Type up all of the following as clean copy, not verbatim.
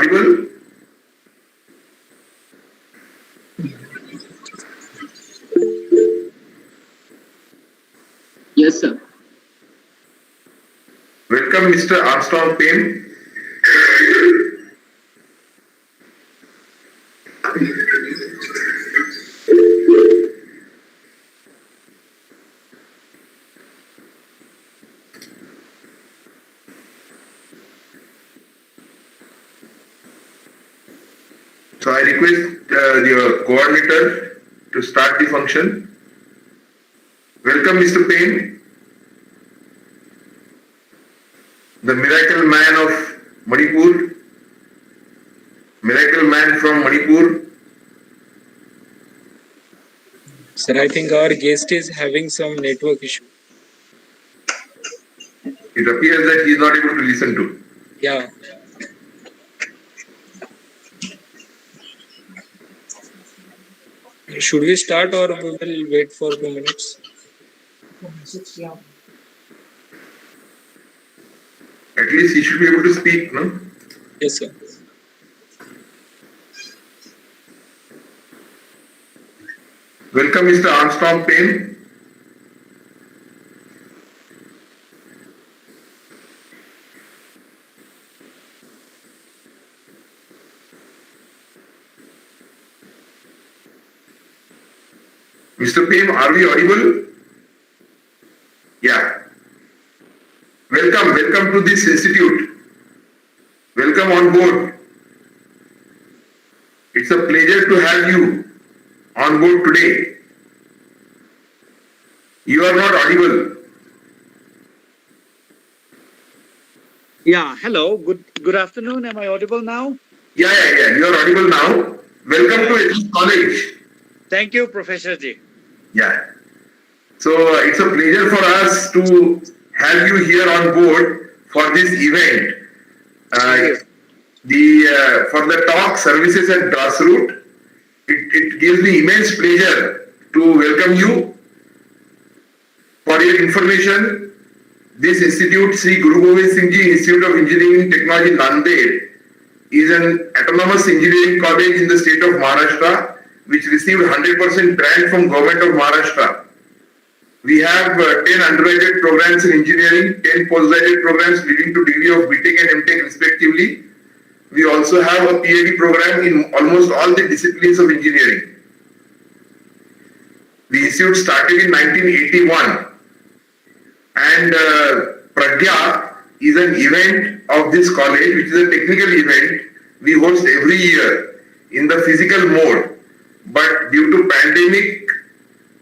audible? Yes, sir. Welcome, Mr. Armstrong Pame. So I request the coordinator to start the function. Welcome, Mr. Payne, the miracle man of Manipur, miracle man from Manipur. Sir, I think our guest is having some network issue. It appears that he is not able to listen to. Yeah. Should we start or we will wait for 2 minutes? At least he should be able to speak, no? Yes, sir. Welcome, Mr. Armstrong Payne. Mr. Payne, are we audible? Yeah. Welcome to this institute. Welcome on board. It's a pleasure to have you on board today. You are not audible. Yeah, hello. Good afternoon. Am I audible now? Yeah. You are audible now. Welcome to ARMSTRONG College. Thank you, Professor Ji. Yeah. So it's a pleasure for us to have you here on board for this event. For the talk services at Grassroot, it gives me immense pleasure to welcome you. For your information, this institute, Sri Guru Gobind Singh Ji Institute of Engineering and Technology, Nanded, is an autonomous engineering college in the state of Maharashtra, which received 100% grant from Government of Maharashtra. We have 10 undergraduate programs in engineering, 10 postgraduate programs leading to degree of BTech and MTech respectively. We also have a PhD program in almost all the disciplines of engineering. The institute started in 1981, and PRAGYAA is an event of this college, which is a technical event we host every year in the physical mode. But due to pandemic,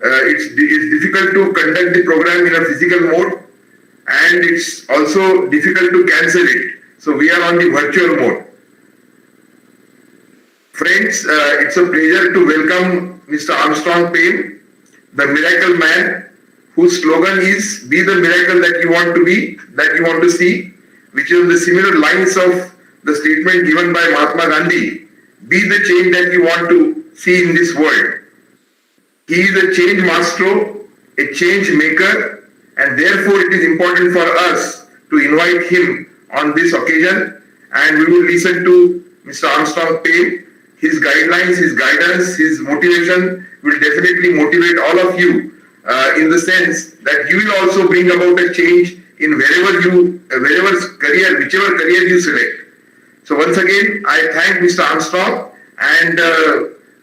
it's difficult to conduct the program in a physical mode, and it's also difficult to cancel it. So we are on the virtual mode. Friends, it's a pleasure to welcome Mr. Armstrong Payne, the miracle man, whose slogan is "Be the miracle that you want to be, that you want to see," which is on the similar lines of the statement given by Mahatma Gandhi, "Be the change that you want to see in this world." He is a change master, a change maker, and therefore it is important for us to invite him on this occasion, and we will listen to Mr. Armstrong Payne. His guidelines, his guidance, his motivation will definitely motivate all of you in the sense that you will also bring about a change in whichever career you select. So once again, I thank Mr. Armstrong and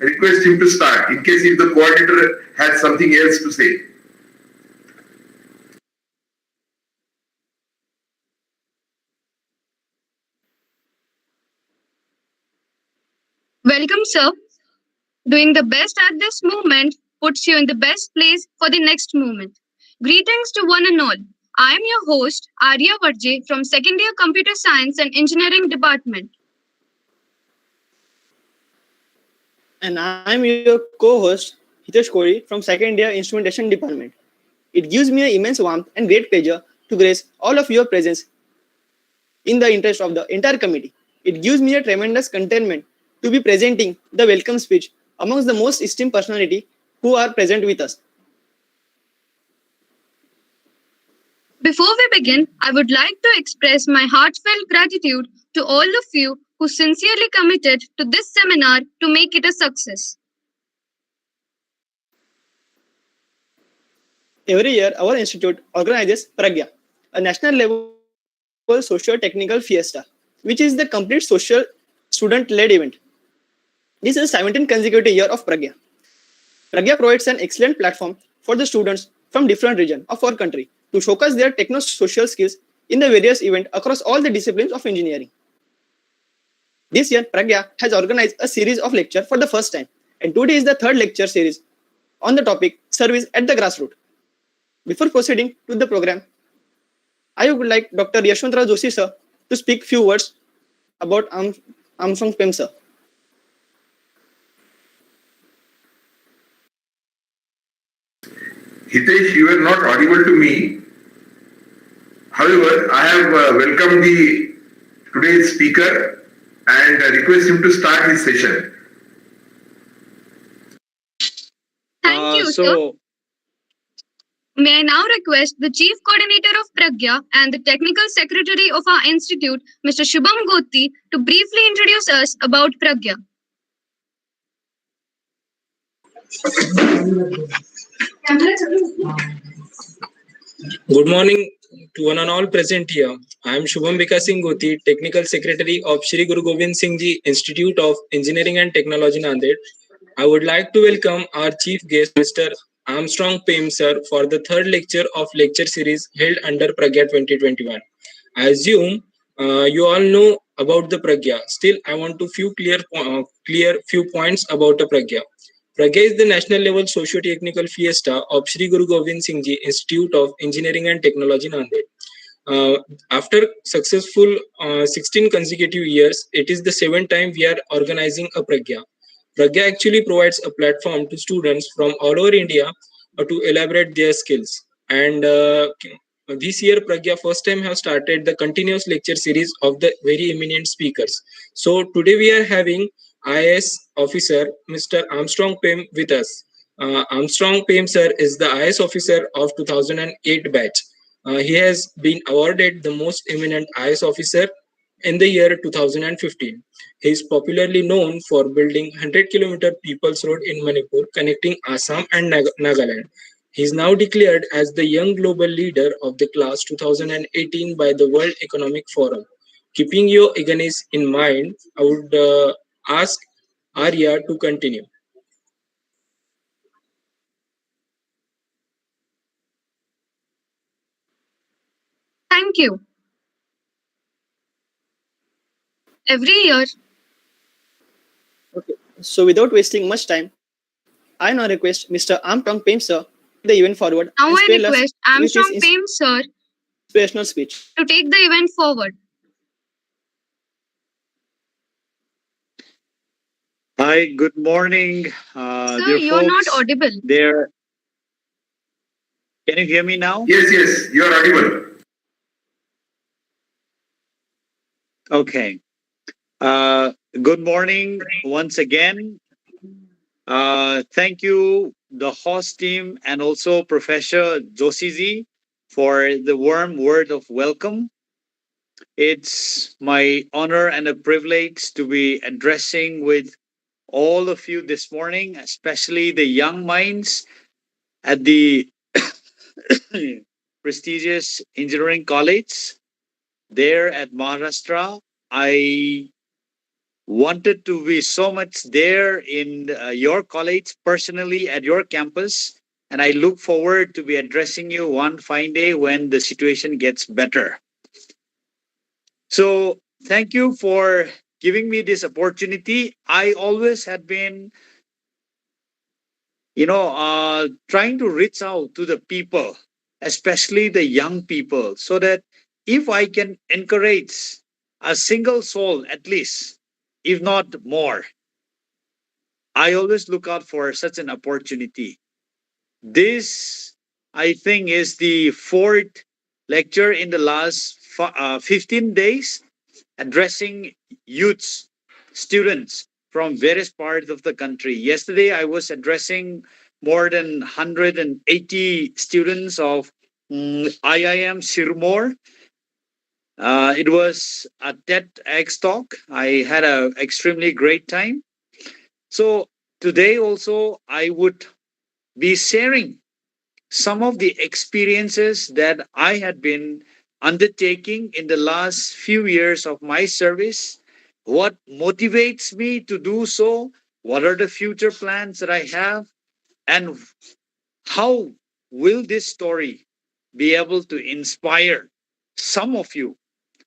request him to start in case if the coordinator has something else to say. Welcome, sir. Doing the best at this moment puts you in the best place for the next moment. Greetings to one and all. I am your host, Arya Varje from Second Year Computer Science and Engineering Department. And I'm your co-host, Hitesh Kori from Second Year Instrumentation Department. It gives me an immense warmth and great pleasure to grace all of your presence in the interest of the entire committee. It gives me a tremendous contentment to be presenting the welcome speech amongst the most esteemed personality who are present with us. Before we begin, I would like to express my heartfelt gratitude to all of you who sincerely committed to this seminar to make it a success. Every year, our institute organizes PRAGYA, a national level socio-technical fiesta, which is the complete social student-led event. This is the 17th consecutive year of PRAGYA. PRAGYA provides an excellent platform for the students from different regions of our country to showcase their techno-social skills in the various events across all the disciplines of engineering. This year, PRAGYA has organized a series of lectures for the first time, and today is the third lecture series on the topic Service at the Grassroot. Before proceeding to the program, I would like Dr. Yashwantrao Joshi sir to speak few words about ARMSTRONG PAME sir. Hitesh, you were not audible to me. However, I have welcomed today's speaker and request him to start his session. Thank you, sir. May I now request the Chief Coordinator of PRAGYA and the Technical Secretary of our institute, Mr. Shubham Gotti, to briefly introduce us about PRAGYA. Good morning to one and all present here. I am Shubham Singh Gothi, Technical Secretary of Shri Guru Gobind Singh Ji Institute of Engineering and Technology, Nanded. I would like to welcome our chief guest, Mr. Armstrong Pame sir, for the third lecture of lecture series held under PRAGYA 2021. I assume you all know about the PRAGYA. Still, I want to clear few points about the PRAGYA. PRAGYA is the national level socio-technical fiesta of Shri Guru Gobind Singh Ji Institute of Engineering and Technology, Nanded. After successful 16 consecutive years, it is the 7th time we are organizing a PRAGYA. PRAGYA actually provides a platform to students from all over India to elaborate their skills. And this year, PRAGYA first time have started the continuous lecture series of the very eminent speakers. So today we are having IAS Officer Mr. Armstrong Pame with us. Armstrong Pame sir is the IAS Officer of 2008 batch. He has been awarded the most eminent IAS Officer in the year 2015. He is popularly known for building 100-kilometer People's Road in Manipur connecting Assam and Nagaland. He is now declared as the Young Global Leader of the class 2018 by the World Economic Forum. Keeping your eagerness in mind, I would ask Arya to continue. Thank you. Every year, Okay. So without wasting much time, I now request Mr. Armstrong Pame sir to take the event forward now and I spare us request with Armstrong his Pame sir inspirational speech. to take the event forward. Hi, good morning, Sir, dear you're not folks. audible. Can you hear me now? Yes, you are audible. Okay. Good morning once again. Thank you, the host team, and also Professor Josiji for the warm word of welcome. It's my honor and a privilege to be addressing with all of you this morning, especially the young minds at the prestigious engineering college there at Maharashtra. I wanted to be so much there in your college personally at your campus, and I look forward to be addressing you one fine day when the situation gets better. So thank you for giving me this opportunity. I always had been trying to reach out to the people, especially the young people, so that if I can encourage a single soul at least, if not more, I always look out for such an opportunity. This, I think, is the fourth lecture in the last 15 days addressing youths, students from various parts of the country. Yesterday, I was addressing more than 180 students of IIM Sirmoor. It was a TEDx talk. I had an extremely great time. So today also I would be sharing some of the experiences that I had been undertaking in the last few years of my service, what motivates me to do so, what are the future plans that I have, and how will this story be able to inspire some of you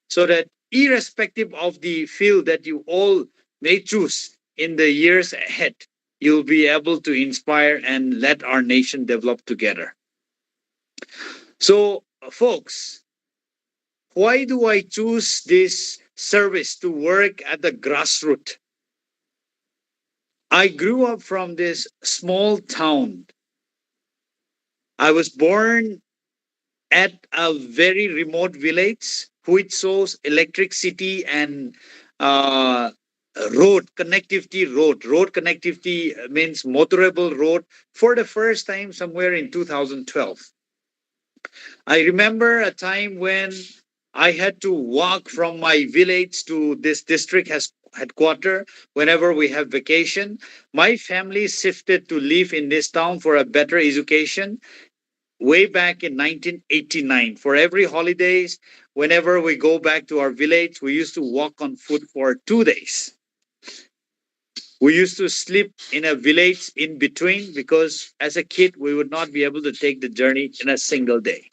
so that irrespective of the field that you all may choose in the years ahead, you'll be able to inspire and let our nation develop together. So, folks, why do I choose this service to work at the grassroots? I grew up from this small town. I was born at a very remote village which shows electricity and uh, road connectivity means motorable road for the first time somewhere in 2012. I remember a time when I had to walk from my village to this district has headquarter whenever we have vacation. My family shifted to live in this town for a better education way back in 1989. For every holidays, whenever we go back to our village, we used to walk on foot for 2 days. We used to sleep in a village in between because as a kid, we would not be able to take the journey in a single day.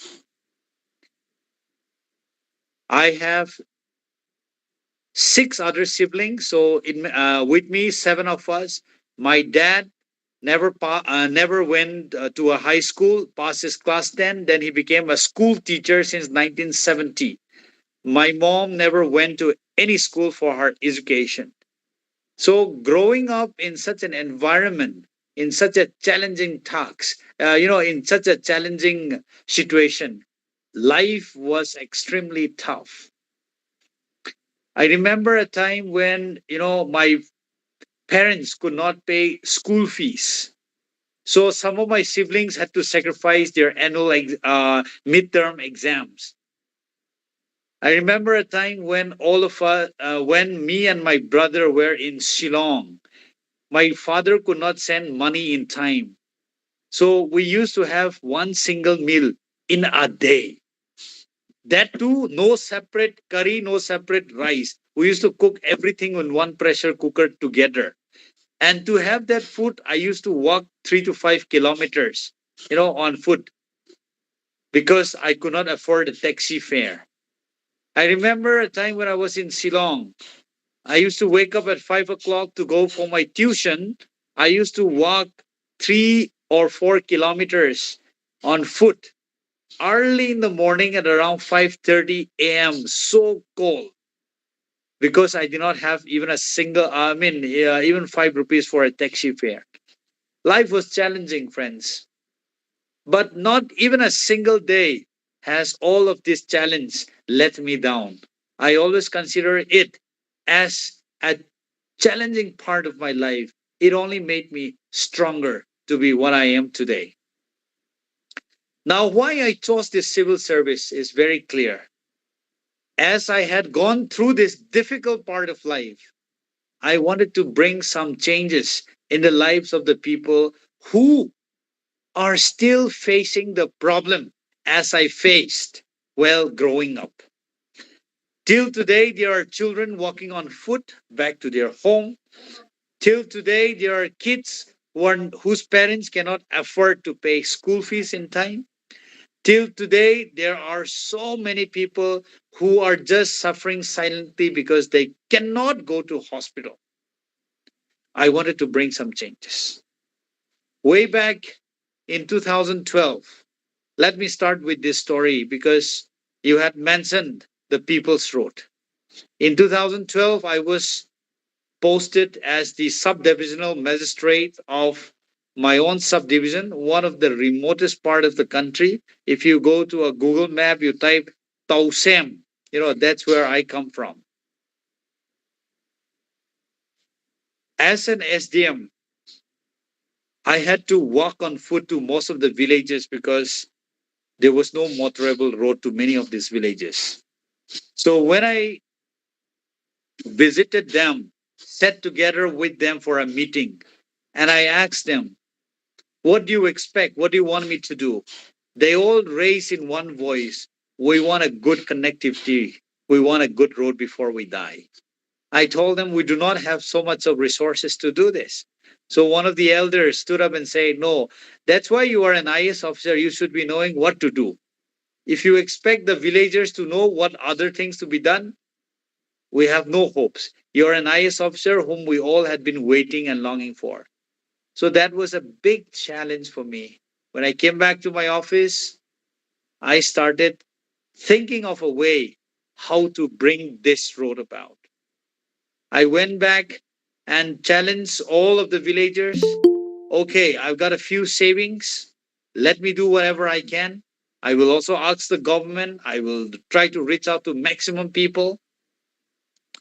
I have six other siblings, so with me, seven of us. My dad never went to a high school, passed his class 10, then he became a school teacher since 1970. My mom never went to any school for her education. So growing up in such an environment, in such a challenging task, in such a challenging situation, life was extremely tough. I remember a time when, my parents could not pay school fees. So some of my siblings had to sacrifice their midterm exams. I remember a time when when me and my brother were in Shillong, my father could not send money in time. So we used to have one single meal in a day. That too, no separate curry, no separate rice. We used to cook everything in one pressure cooker together. And to have that food, I used to walk 3 to 5 kilometers, on foot because I could not afford a taxi fare. I remember a time when I was in Shillong. I used to wake up at 5 o'clock to go for my tuition. I used to walk 3 or 4 kilometers on foot early in the morning at around 5:30 a.m. So cold because I did not have even a single, even 5 rupees for a taxi fare. Life was challenging, friends, but not even a single day has all of this challenge let me down. I always consider it as a challenging part of my life. It only made me stronger to be what I am today. Now, why I chose this civil service is very clear. As I had gone through this difficult part of life, I wanted to bring some changes in the lives of the people who are still facing the problem as I faced while growing up. Till today, there are children walking on foot back to their home. Till today, there are kids whose parents cannot afford to pay school fees in time. Till today, there are so many people who are just suffering silently because they cannot go to hospital. I wanted to bring some changes. Way back in 2012, let me start with this story because you had mentioned the People's Road. In 2012, I was posted as the subdivisional magistrate of my own subdivision, one of the remotest part of the country. If you go to a Google map, you type Tausem, that's where I come from. As an SDM, I had to walk on foot to most of the villages because there was no motorable road to many of these villages. So when I visited them, sat together with them for a meeting, and I asked them, what do you expect? What do you want me to do? They all raised in one voice, we want a good connectivity. We want a good road before we die. I told them we do not have so much of resources to do this. So one of the elders stood up and said, no, that's why you are an IAS officer. You should be knowing what to do. If you expect the villagers to know what other things to be done, we have no hopes. You're an IAS officer whom we all had been waiting and longing for. So that was a big challenge for me. When I came back to my office, I started thinking of a way how to bring this road about. I went back and challenged all of the villagers. Okay, I've got a few savings. Let me do whatever I can. I will also ask the government. I will try to reach out to maximum people.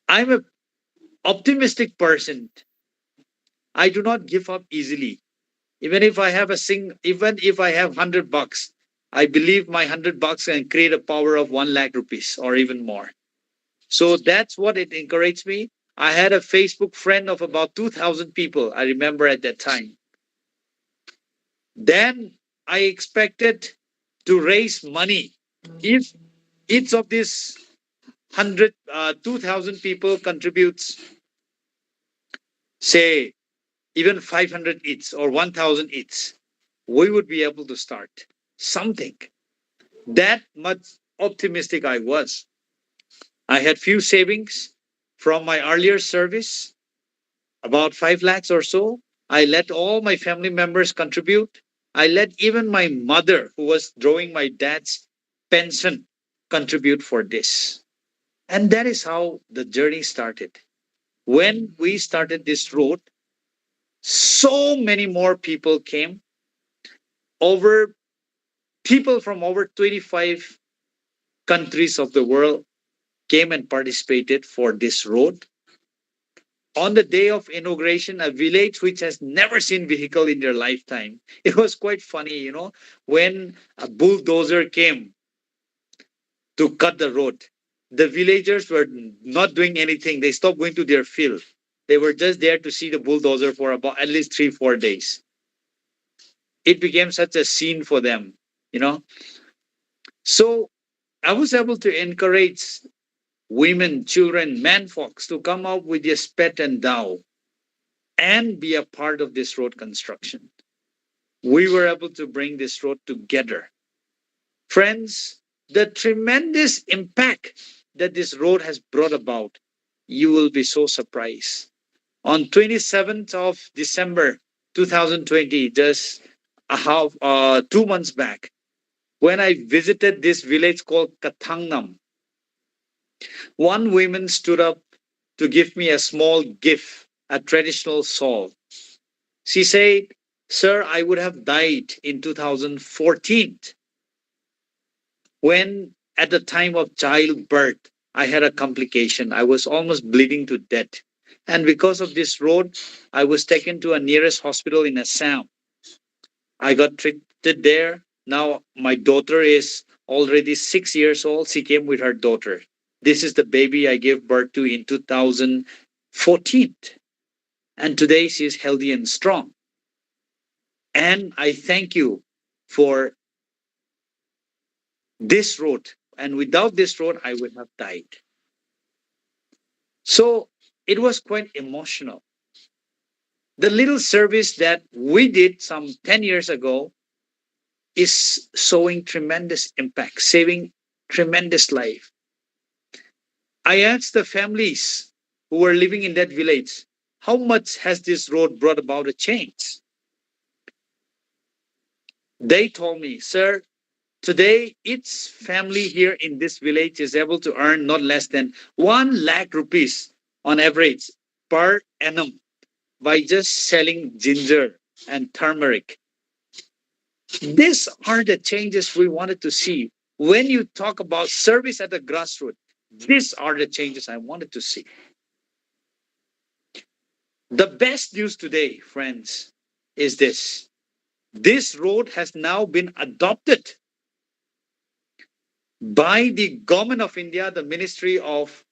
I'm an optimistic person. I do not give up easily. Even if I have $100, I believe my $100 can create a power of 1 lakh rupees or even more. So that's what it encouraged me. I had a Facebook friend of about 2,000 people, I remember at that time. Then I expected to raise money. If each of these 2,000 people contributes, say, even 500 each or 1,000 each, we would be able to start something. That much optimistic I was. I had few savings from my earlier service, about 5 lakhs or so. I let all my family members contribute. I let even my mother, who was drawing my dad's pension, contribute for this. And that is how the journey started. When we started this road, so many more people came. Over People from over 25 countries of the world came and participated for this road. On the day of inauguration, a village which has never seen vehicle in their lifetime. It was quite funny, when a bulldozer came to cut the road. The villagers were not doing anything. They stopped going to their field. They were just there to see the bulldozer for about at least 3-4 days. It became such a scene for them. So I was able to encourage women, children, men folks to come out with their spet and dowel and be a part of this road construction. We were able to bring this road together. Friends, the tremendous impact that this road has brought about, you will be so surprised. On 27th of December 2020, just 2 months back, when I visited this village called Katangnam, one woman stood up to give me a small gift, a traditional shawl. She said, sir, I would have died in 2014 when at the time of childbirth, I had a complication. I was almost bleeding to death. And because of this road, I was taken to a nearest hospital in Assam. I got treated there. Now my daughter is already 6 years old. She came with her daughter. This is the baby I gave birth to in 2014. And today she is healthy and strong. And I thank you for this road. And without this road, I would have died. So it was quite emotional. The little service that we did some 10 years ago is showing tremendous impact, saving tremendous life. I asked the families who were living in that village, how much has this road brought about a change? They told me, sir, today each family here in this village is able to earn not less than 1 lakh rupees on average per annum by just selling ginger and turmeric. These are the changes we wanted to see. When you talk about service at the grassroots, these are the changes I wanted to see. The best news today, friends, is this. This road has now been adopted by the Government of India, the Ministry of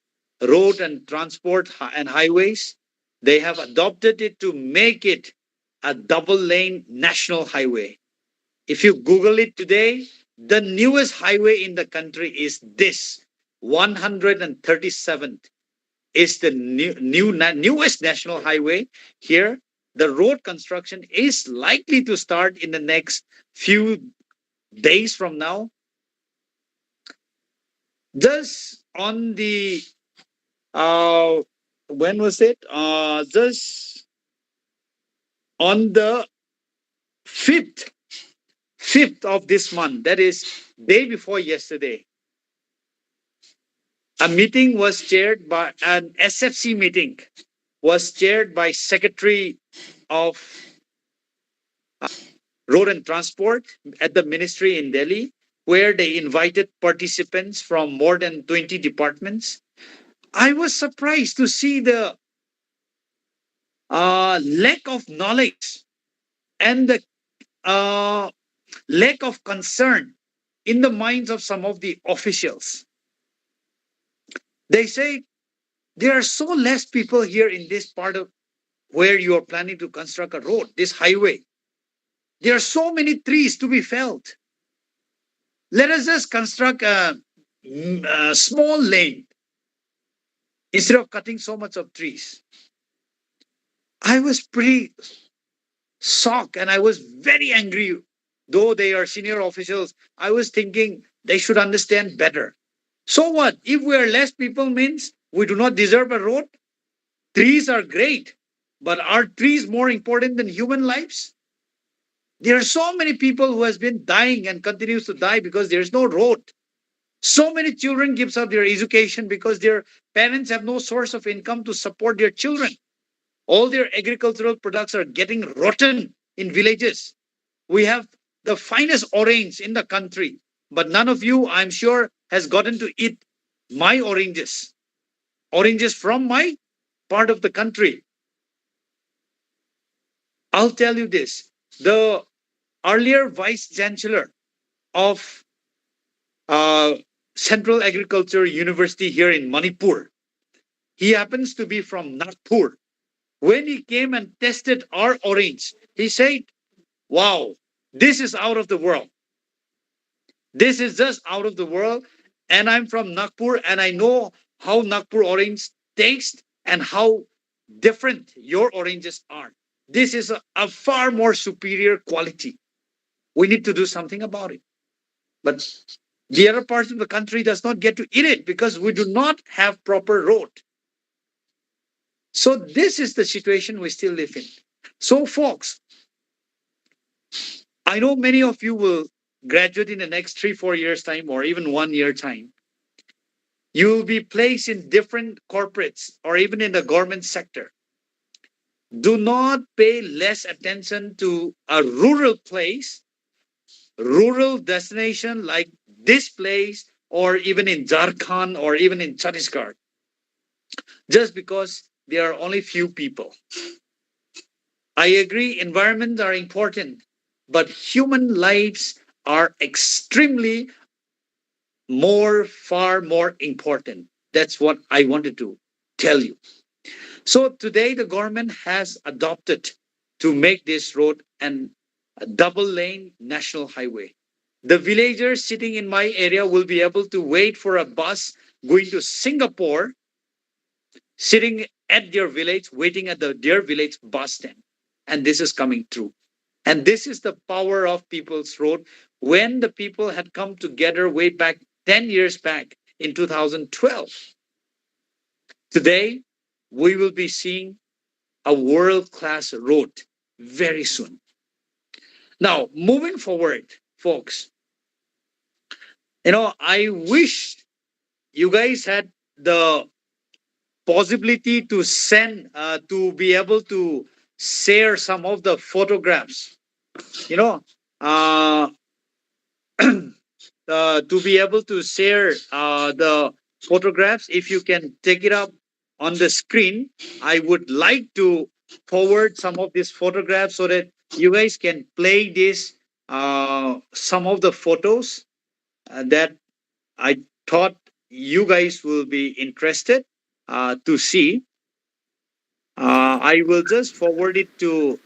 Road and Transport and Highways. They have adopted it to make it a double lane national highway. If you Google it today, the newest highway in the country is this 137th is the newest national highway here. The road construction is likely to start in the next few days from now. Thus, on the when was it? Thus, on the fifth of this month, that is day before yesterday, a meeting was chaired by an SFC meeting was chaired by Secretary of Road and Transport at the ministry in Delhi, where they invited participants from more than 20 departments. I was surprised to see the lack of knowledge and the lack of concern in the minds of some of the officials. They say there are so less people here in this part of where you are planning to construct a road, this highway. There are so many trees to be felled. Let us just construct a small lane instead of cutting so much of trees. I was pretty shocked and I was very angry. Though they are senior officials, I was thinking they should understand better. So what? If we are less people means we do not deserve a road? Trees are great, but are trees more important than human lives? There are so many people who has been dying and continues to die because there is no road. So many children gives up their education because their parents have no source of income to support their children. All their agricultural products are getting rotten in villages. We have the finest orange in the country, but none of you, I'm sure, has gotten to eat my oranges. Oranges from my part of the country. I'll tell you this. The earlier vice chancellor of Central Agriculture University here in Manipur, he happens to be from Nagpur. When he came and tested our orange, he said, wow, this is out of the world. This is just out of the world. And I'm from Nagpur and I know how Nagpur orange tastes and how different your oranges are. This is a far more superior quality. We need to do something about it. But the other parts of the country does not get to eat it because we do not have proper road. So this is the situation we still live in. So folks, I know many of you will graduate in the next 3-4 years time or even 1 year time. You will be placed in different corporates or even in the government sector. Do not pay less attention to a rural place, rural destination like this place or even in Jharkhand or even in Chhattisgarh, just because there are only few people. I agree, environments are important, but human lives are extremely far more important. That's what I wanted to tell you. So today the government has adopted to make this road a double lane national highway. The villagers sitting in my area will be able to wait for a bus going to Singapore, sitting at their village, waiting at their village bus stand. And this is coming true. And this is the power of People's Road. When the people had come together way back 10 years back in 2012, today we will be seeing a world-class road very soon. Now, moving forward, folks, I wish you guys had the possibility to to be able to share some of the photographs, uh, to be able to share the photographs. If you can take it up on the screen, I would like to forward some of these photographs so that you guys can play this, some of the photos that I thought you guys will be interested to see. I will just forward it to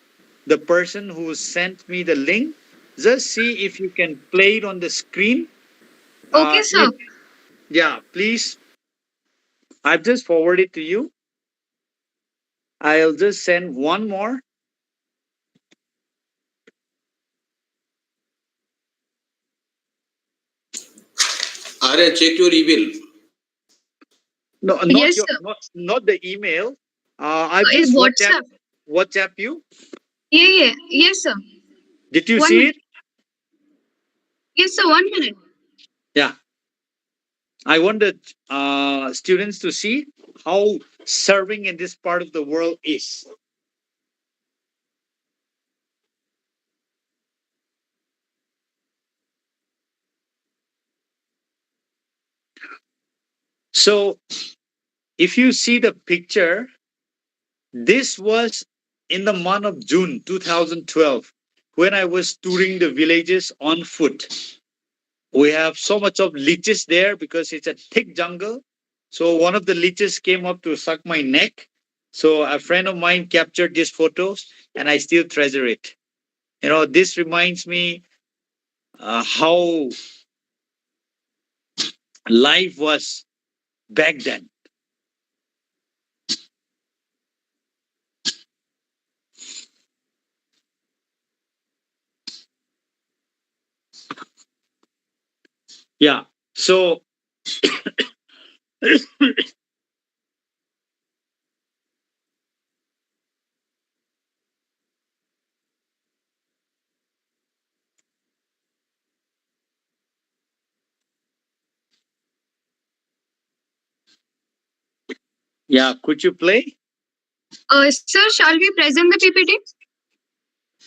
the person who sent me the link. Just see if you can play it on the screen. Okay, sir. Yeah, please. I've just forwarded to you. I'll just send one more. Arya, check your email. No, not Yes, your, sir. not the email. I've Is just WhatsApp. WhatsApp you. Yeah. Yes, sir. Did you One see minute. it? Yes, sir. 1 minute. Yeah. I wanted students to see how serving in this part of the world is. So, if you see the picture, this was in the month of June 2012 when I was touring the villages on foot. We have so much of leeches there because it's a thick jungle. So one of the leeches came up to suck my neck. So a friend of mine captured these photos and I still treasure it. This reminds me how life was back then. Yeah. So, yeah, could you play? Sir, shall we present the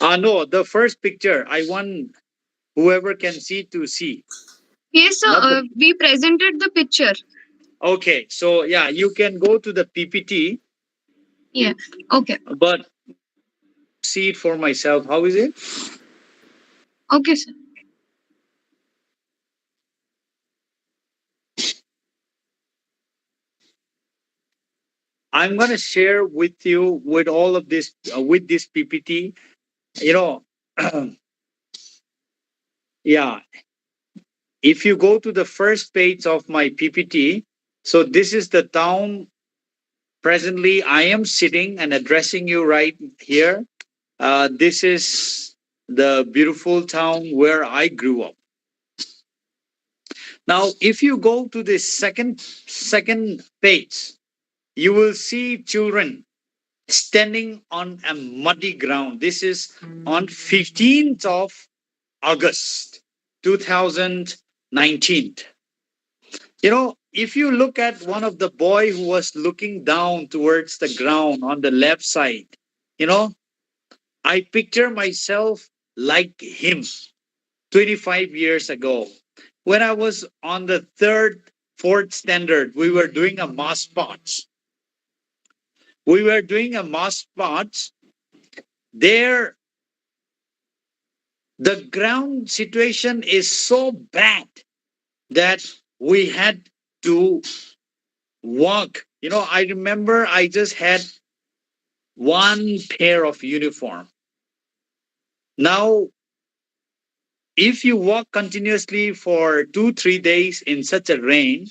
PPT? No, the first picture. I want whoever can see to see. Yes, sir. Not the, We presented the picture. okay. So, yeah, you can go to the PPT, Yeah. Okay. but see it for myself. How is it? Okay, sir. I'm going to share with you with all of this, with this PPT. You know, yeah, if you go to the first page of my PPT, so this is the town presently I am sitting and addressing you right here. This is the beautiful town where I grew up. Now, if you go to the second page, you will see children standing on a muddy ground. This is on 15th of August 2019. If you look at one of the boy who was looking down towards the ground on the left side, you know, I picture myself like him 25 years ago. When I was on the fourth standard, we were doing a mass sports. There, the ground situation is so bad that we had to walk. I remember I just had one pair of uniform. Now, if you walk continuously for 2-3 days in such a rain,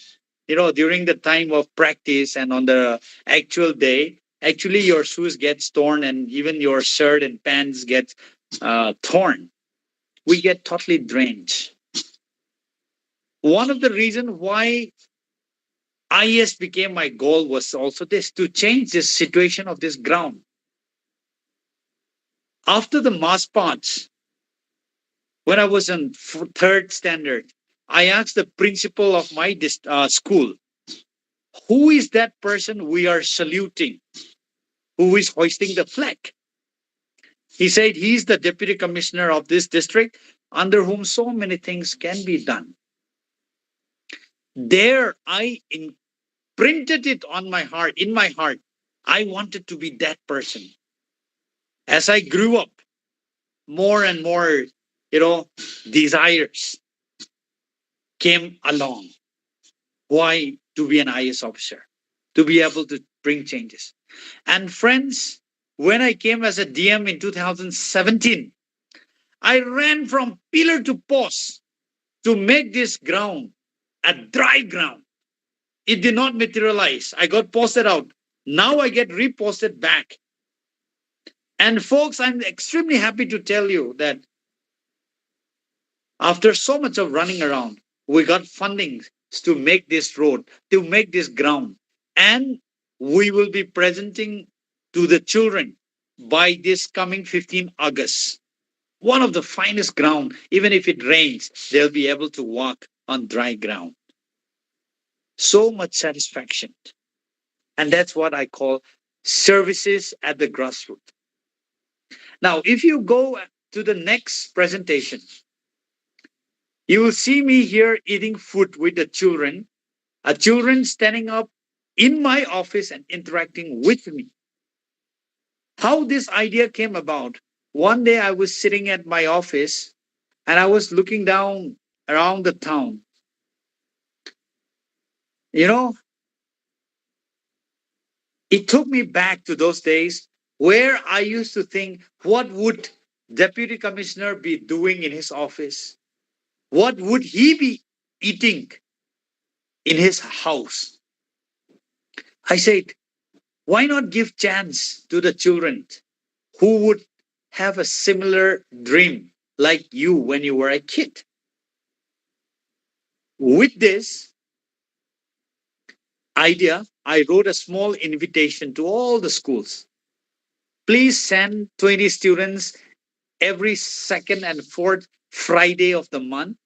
during the time of practice and on the actual day, actually your shoes gets torn and even your shirt and pants get torn. We get totally drenched. One of the reasons why IES became my goal was also this, to change this situation of this ground. After the mass parts, when I was in third standard, I asked the principal of my school, who is that person we are saluting? Who is hoisting the flag? He said he's the deputy commissioner of this district under whom so many things can be done. There, I imprinted it on my heart, in my heart. I wanted to be that person. As I grew up, more and more, desires came along. why to be an IAS officer, to be able to bring changes. And friends, when I came as a DM in 2017, I ran from pillar to post to make this ground a dry ground. It did not materialize. I got posted out. Now I get reposted back. And folks, I'm extremely happy to tell you that after so much of running around, we got funding to make this road, to make this ground. And we will be presenting to the children by this coming 15 August. One of the finest ground, even if it rains, they'll be able to walk on dry ground. So much satisfaction. And that's what I call services at the grassroots. Now, if you go to the next presentation, you will see me here eating food with the children, children standing up in my office and interacting with me. How this idea came about, one day I was sitting at my office and I was looking down around the town. You know, it took me back to those days where I used to think, what would Deputy Commissioner be doing in his office? What would he be eating in his house? I said, why not give chance to the children who would have a similar dream like you when you were a kid? With this idea, I wrote a small invitation to all the schools. Please send 20 students every second and fourth Friday of the month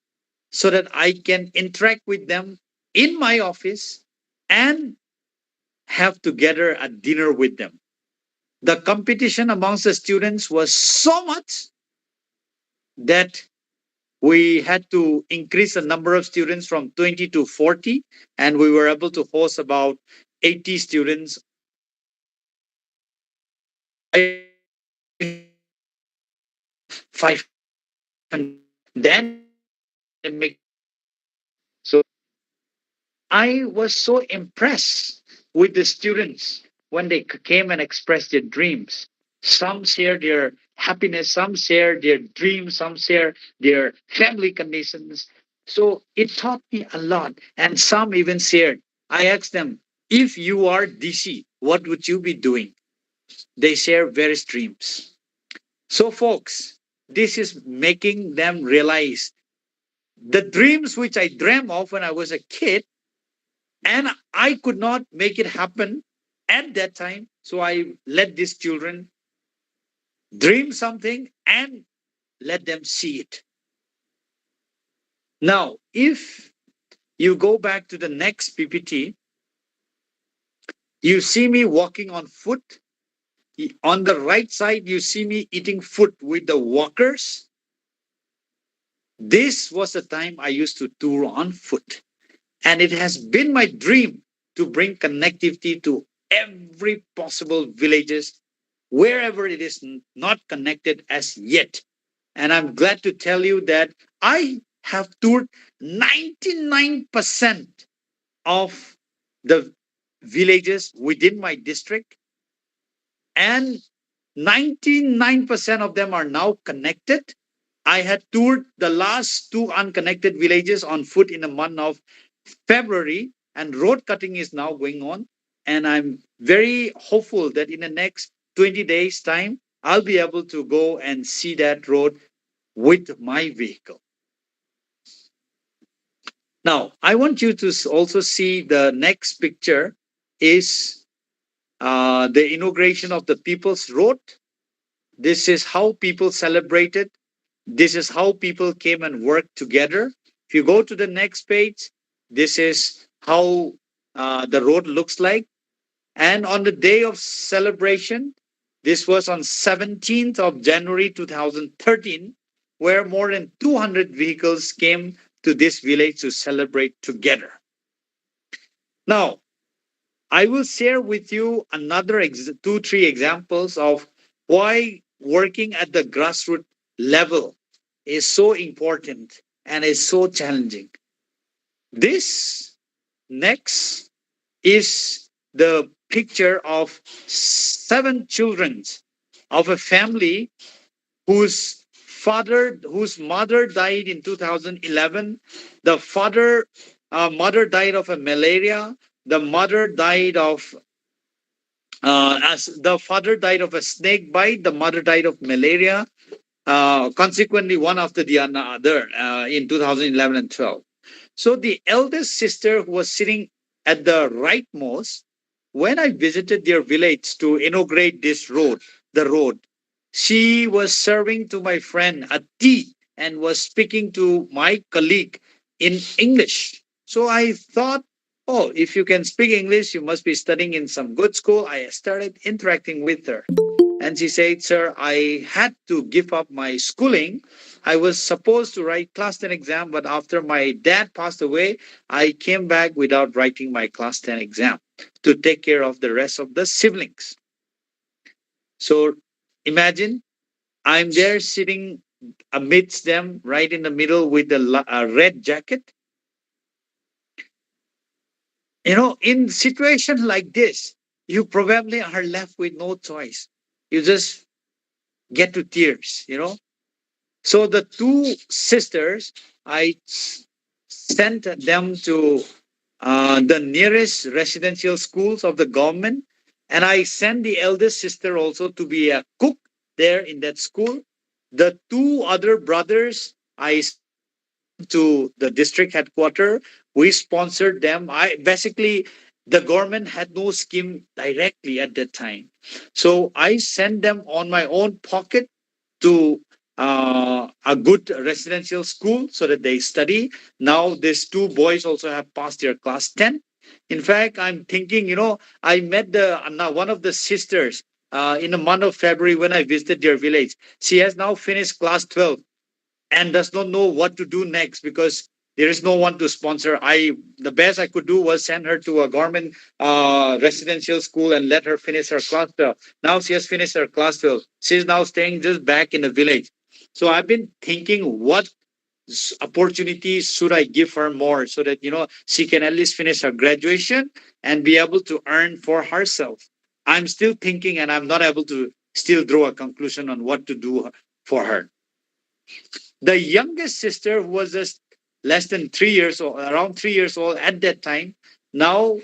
so that I can interact with them in my office and have together a dinner with them. The competition amongst the students was so much that we had to increase the number of students from 20 to 40, and we were able to host about 80 students. Five. Then so I was so impressed with the students when they came and expressed their dreams. Some share their happiness, some share their dreams, some share their family conditions. So it taught me a lot. And some even shared. I asked them, if you are DC, what would you be doing? They share various dreams. So, folks, this is making them realize the dreams which I dreamt of when I was a kid, and I could not make it happen at that time. So I let these children dream something and let them see it. Now, if you go back to the next PPT, you see me walking on foot. On the right side, you see me eating food with the walkers. This was the time I used to tour on foot. And it has been my dream to bring connectivity to every possible villages, wherever it is not connected as yet. And I'm glad to tell you that I have toured 99% of the villages within my district, and 99% of them are now connected. I had toured the last 2 unconnected villages on foot in the month of February, and road cutting is now going on. And I'm very hopeful that in the next 20 days' time, I'll be able to go and see that road with my vehicle. Now, I want you to also see the next picture is the inauguration of the People's Road. This is how people celebrated. This is how people came and worked together. If you go to the next page, this is how the road looks like. And on the day of celebration, this was on 17th of January 2013, where more than 200 vehicles came to this village to celebrate together. Now, I will share with you another 2-3 examples of why working at the grassroots level is so important and is so challenging. This next is the picture of 7 children of a family whose mother died in 2011. The mother died of a malaria. The mother died of as the father died of a snake bite. The mother died of malaria. Consequently, one after the other in 2011 and 12. So the eldest sister who was sitting at the rightmost, when I visited their village to inaugurate the road, she was serving to my friend a tea and was speaking to my colleague in English. So I thought, oh, if you can speak English, you must be studying in some good school. I started interacting with her. And she said, sir, I had to give up my schooling. I was supposed to write class 10 exam, but after my dad passed away, I came back without writing my class 10 exam to take care of the rest of the siblings. So imagine I'm there sitting amidst them right in the middle with the red jacket. In situation like this, you probably are left with no choice. You just get to tears. So the 2 sisters, I sent them to the nearest residential schools of the government. And I sent the eldest sister also to be a cook there in that school. The 2 other brothers, I to the district headquarters. We sponsored them. The government had no scheme directly at that time. So I sent them on my own pocket to a good residential school so that they study. Now these 2 boys also have passed their class 10. In fact, I'm thinking, I met one of the sisters in the month of February when I visited their village. She has now finished class 12 and does not know what to do next because there is no one to sponsor. The best I could do was send her to a government residential school and let her finish her class 12. Now she has finished her class 12. She's now staying just back in the village. So I've been thinking, what opportunities should I give her more so that she can at least finish her graduation and be able to earn for herself. I'm still thinking, and I'm not able to still draw a conclusion on what to do for her. The youngest sister, who was just less than 3 years old, around 3 years old at that time, now,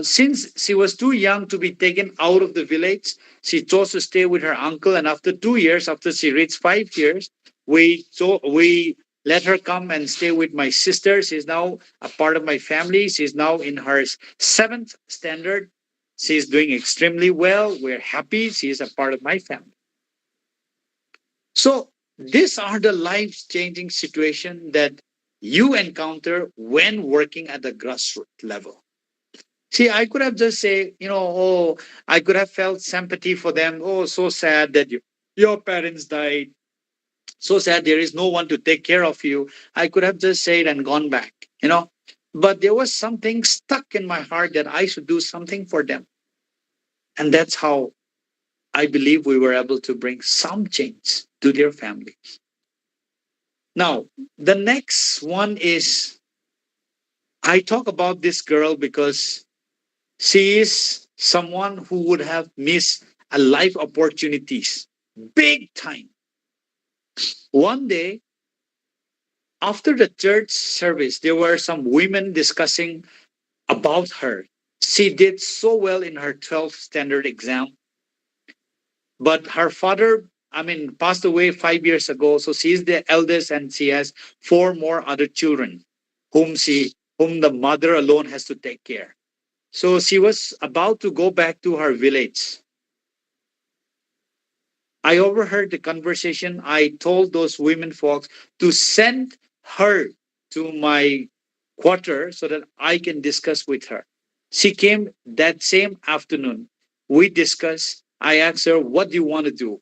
since she was too young to be taken out of the village, she chose to stay with her uncle. And after 2 years, after she reached 5 years, we let her come and stay with my sister. She's now a part of my family. She's now in her 7th standard. She's doing extremely well. We're happy. She's a part of my family. So these are the life-changing situations that you encounter when working at the grassroots level. See, I could have just said, I could have felt sympathy for them. Oh, so sad that your parents died. So sad there is no one to take care of you. I could have just said and gone back. But there was something stuck in my heart that I should do something for them. And that's how I believe we were able to bring some change to their families. Now, the next one is, I talk about this girl because she is someone who would have missed a life opportunities big time. One day, after the church service, there were some women discussing about her. She did so well in her 12th standard exam. But her father, passed away 5 years ago. So she's the eldest and she has 4 more other children whom the mother alone has to take care. So she was about to go back to her village. I overheard the conversation. I told those women folks to send her to my quarter so that I can discuss with her. She came that same afternoon. We discussed. I asked her, what do you want to do?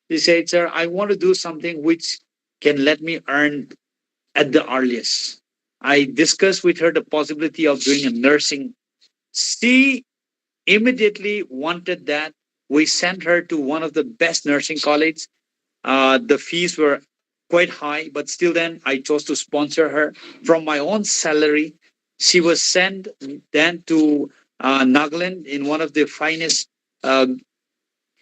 She said, sir, I want to do something which can let me earn at the earliest. I discussed with her the possibility of doing a nursing. She immediately wanted that. We sent her to one of the best nursing colleges. The fees were quite high, but still then I chose to sponsor her from my own salary. She was sent then to Nagaland in one of the finest uh,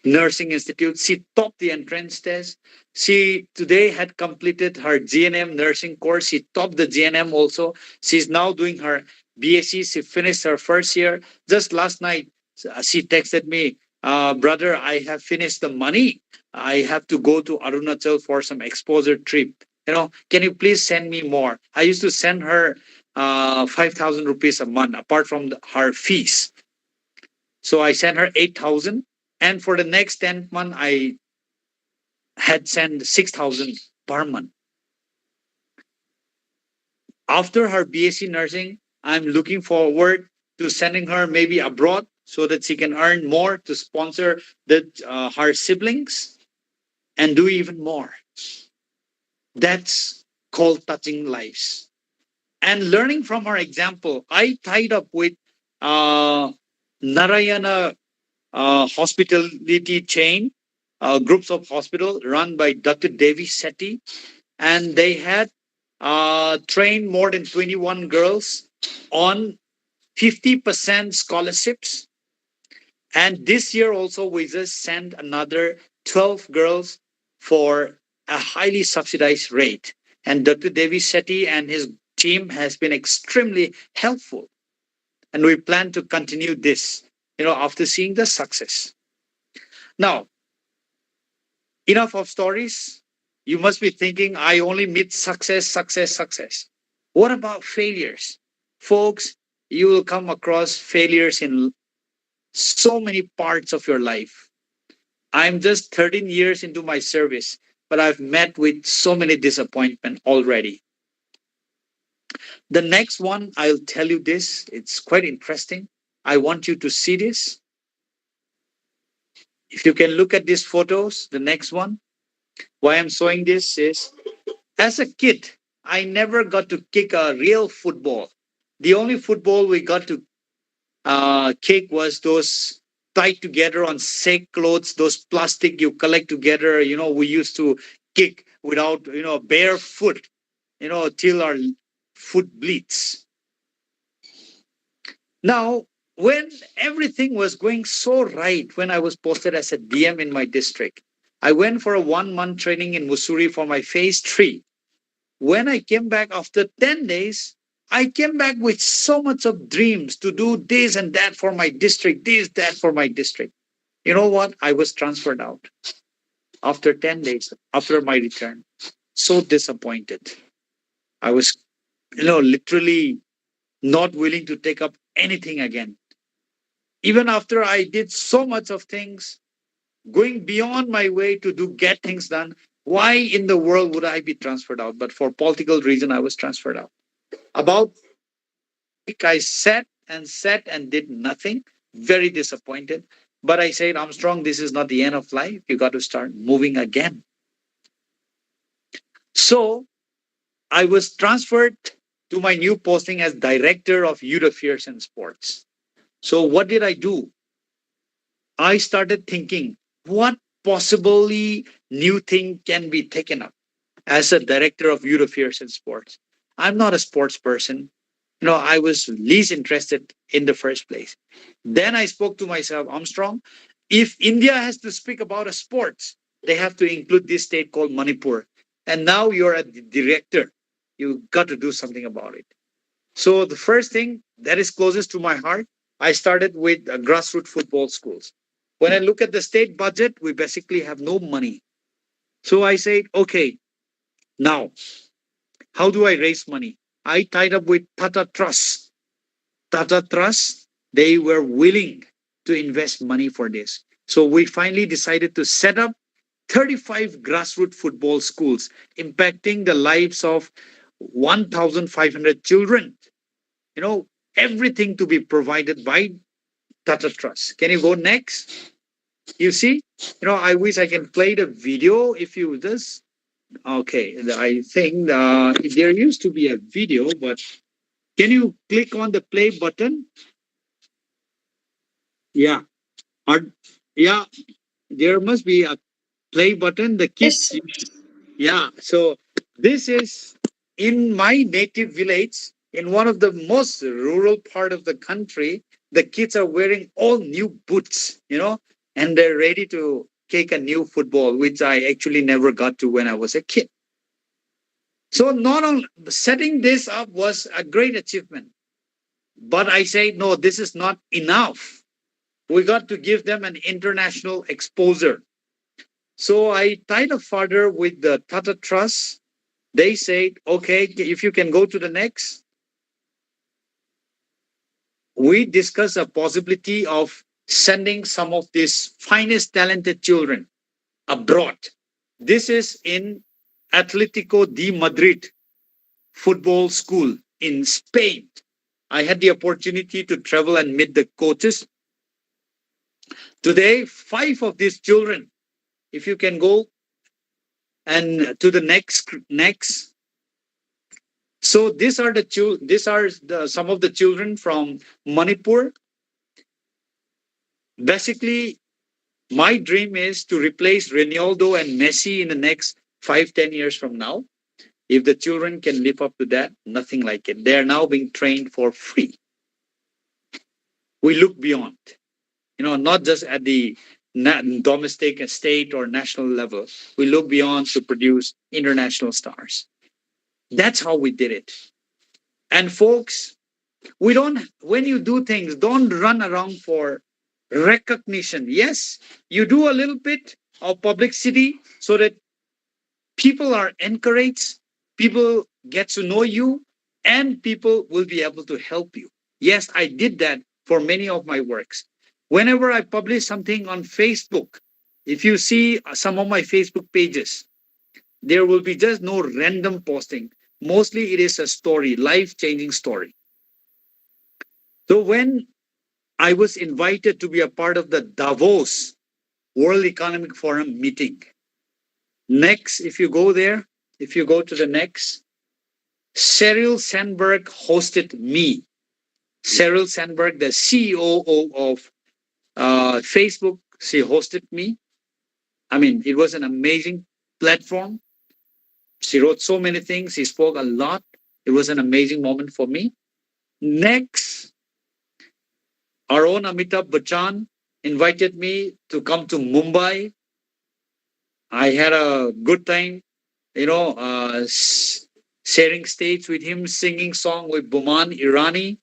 nursing institutes. She topped the entrance test. She today had completed her GNM nursing course. She topped the GNM also. She's now doing her BSc. She finished her first year. Just last night, she texted me, brother, I have finished the money. I have to go to Arunachal for some exposure trip. Can you please send me more? I used to send her 5,000 rupees a month apart from her fees. So I sent her 8,000. And for the next 10th month, I had sent 6,000 per month. After her BSc nursing, I'm looking forward to sending her maybe abroad so that she can earn more to sponsor her siblings and do even more. That's called touching lives. And learning from her example, I tied up with Narayana hospitality chain, groups of hospital run by Dr. Devi Sethi, and they had trained more than 21 girls on 50% scholarships. And this year also we just sent another 12 girls for a highly subsidized rate. And Dr. Devi Sethi and his team has been extremely helpful. And we plan to continue this, after seeing the success. Now, enough of stories. You must be thinking, I only meet success, success, success. What about failures? Folks, you will come across failures in so many parts of your life. I'm just 13 years into my service, but I've met with so many disappointments already. The next one, I'll tell you this. It's quite interesting. I want you to see this. If you can look at these photos, the next one. Why I'm showing this is, as a kid, I never got to kick a real football. The only football we got to kick was those tied together on sack clothes, those plastic you collect together. We used to kick without, bare foot, till our foot bleeds. Now, when everything was going so right, when I was posted as a DM in my district, I went for a 1-month training in Mussoorie for my phase 3. When I came back after 10 days, I came back with so much of dreams to do this and that for my district, this, that for my district. You know what? I was transferred out after 10 days, after my return. So disappointed. I was, literally not willing to take up anything again. Even after I did so much of things, going beyond my way to get things done, why in the world would I be transferred out? But for political reason, I was transferred out. About I sat and did nothing, very disappointed. But I said, Armstrong, this is not the end of life. You got to start moving again. So I was transferred to my new posting as Director of Youth Affairs and Sports. So what did I do? I started thinking, what possibly new thing can be taken up as a Director of Youth Affairs and Sports? I'm not a sports person. I was least interested in the first place. Then I spoke to myself, Armstrong, if India has to speak about a sports, they have to include this state called Manipur. And now you're a director. You got to do something about it. So the first thing that is closest to my heart, I started with grassroots football schools. When I look at the state budget, we basically have no money. So I said, okay, now, how do I raise money? I tied up with Tata Trust. Tata Trust, they were willing to invest money for this. So we finally decided to set up 35 grassroots football schools, impacting the lives of 1,500 children. Everything to be provided by Tata Trust. Can you go next? You see, I wish I can play the video if you just. Okay, I think there used to be a video, but can you click on the play button? Yeah. Yeah, there must be a play button. The kids. Yes. Yeah. So this is in my native village. in one of the most rural part of the country, the kids are wearing all new boots, and they're ready to kick a new football, which I actually never got to when I was a kid. So not only setting this up was a great achievement, but I say, no, this is not enough. We got to give them an international exposure. So I tied a further with the Tata Trust. They said, okay, if you can go to the next, we discussed a possibility of sending some of these finest talented children abroad. This is in Atletico de Madrid football school in Spain. I had the opportunity to travel and meet the coaches. Today, 5 of these children, if you can go and to the next. So these are some of the children from Manipur. Basically, my dream is to replace Ronaldo and Messi in the next 5-10 years from now. If the children can live up to that, nothing like it. They are now being trained for free. We look beyond, not just at the domestic, state, or national level. We look beyond to produce international stars. That's how we did it. And folks, when you do things, don't run around for recognition. Yes, you do a little bit of publicity so that people are encouraged, people get to know you, and people will be able to help you. Yes, I did that for many of my works. Whenever I publish something on Facebook, if you see some of my Facebook pages, there will be just no random posting. Mostly it is a story, life-changing story. So when I was invited to be a part of the Davos World Economic Forum meeting, next, if you go to the next, Sheryl Sandberg hosted me. Sheryl Sandberg, the CEO of Facebook, she hosted me. I mean, it was an amazing platform. She wrote so many things. She spoke a lot. It was an amazing moment for me. Next, our own Amitabh Bachchan invited me to come to Mumbai. I had a good time, sharing stage with him, singing song with Boman Irani.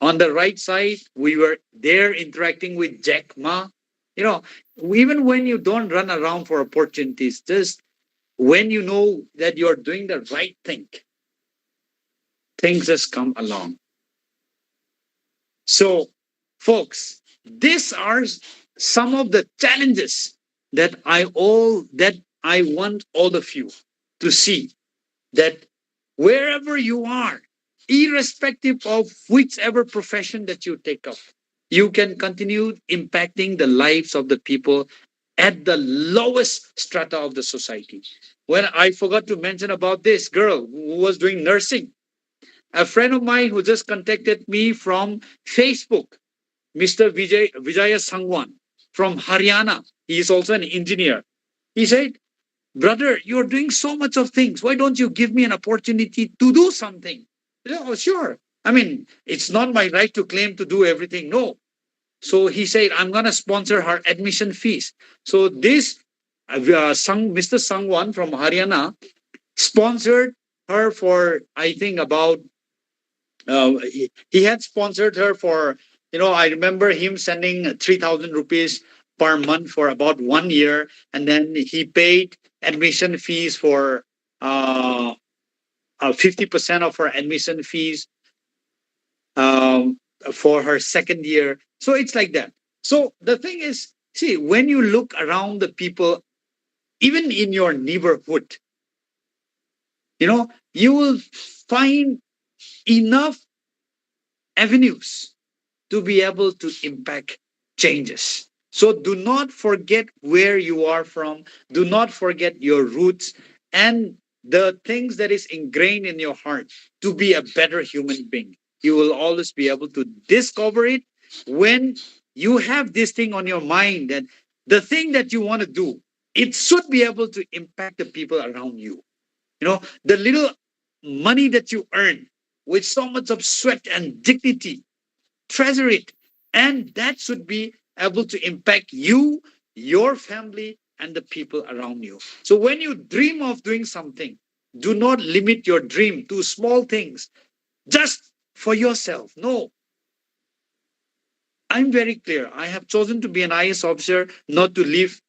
On the right side, we were there interacting with Jack Ma. Even when you don't run around for opportunities, just when you know that you're doing the right thing, things just come along. So, folks, these are some of the challenges that I want all of you to see, that wherever you are, irrespective of whichever profession that you take up, you can continue impacting the lives of the people at the lowest strata of the society. When I forgot to mention about this girl who was doing nursing, a friend of mine who just contacted me from Facebook, Mr. Vijaya Sangwan from Haryana. He is also an engineer. He said, brother, you're doing so much of things. Why don't you give me an opportunity to do something? Oh, sure. I mean, it's not my right to claim to do everything. No. So he said, I'm going to sponsor her admission fees. So this Mr. Sangwan from Haryana sponsored her for, I think, about, he had sponsored her for, I remember him sending 3,000 rupees per month for about 1 year. And then he paid admission fees for 50% of her admission fees for her second year. So it's like that. So the thing is, see, when you look around the people, even in your neighborhood, you will find enough avenues to be able to impact changes. So do not forget where you are from. Do not forget your roots and the things that is ingrained in your heart to be a better human being. You will always be able to discover it when you have this thing on your mind, that the thing that you want to do, it should be able to impact the people around you. The little money that you earn, with so much of sweat and dignity. Treasure it. And that should be able to impact you, your family, and the people around you. So when you dream of doing something, do not limit your dream to small things just for yourself. No, I'm very clear. I have chosen to be an IAS officer, not to live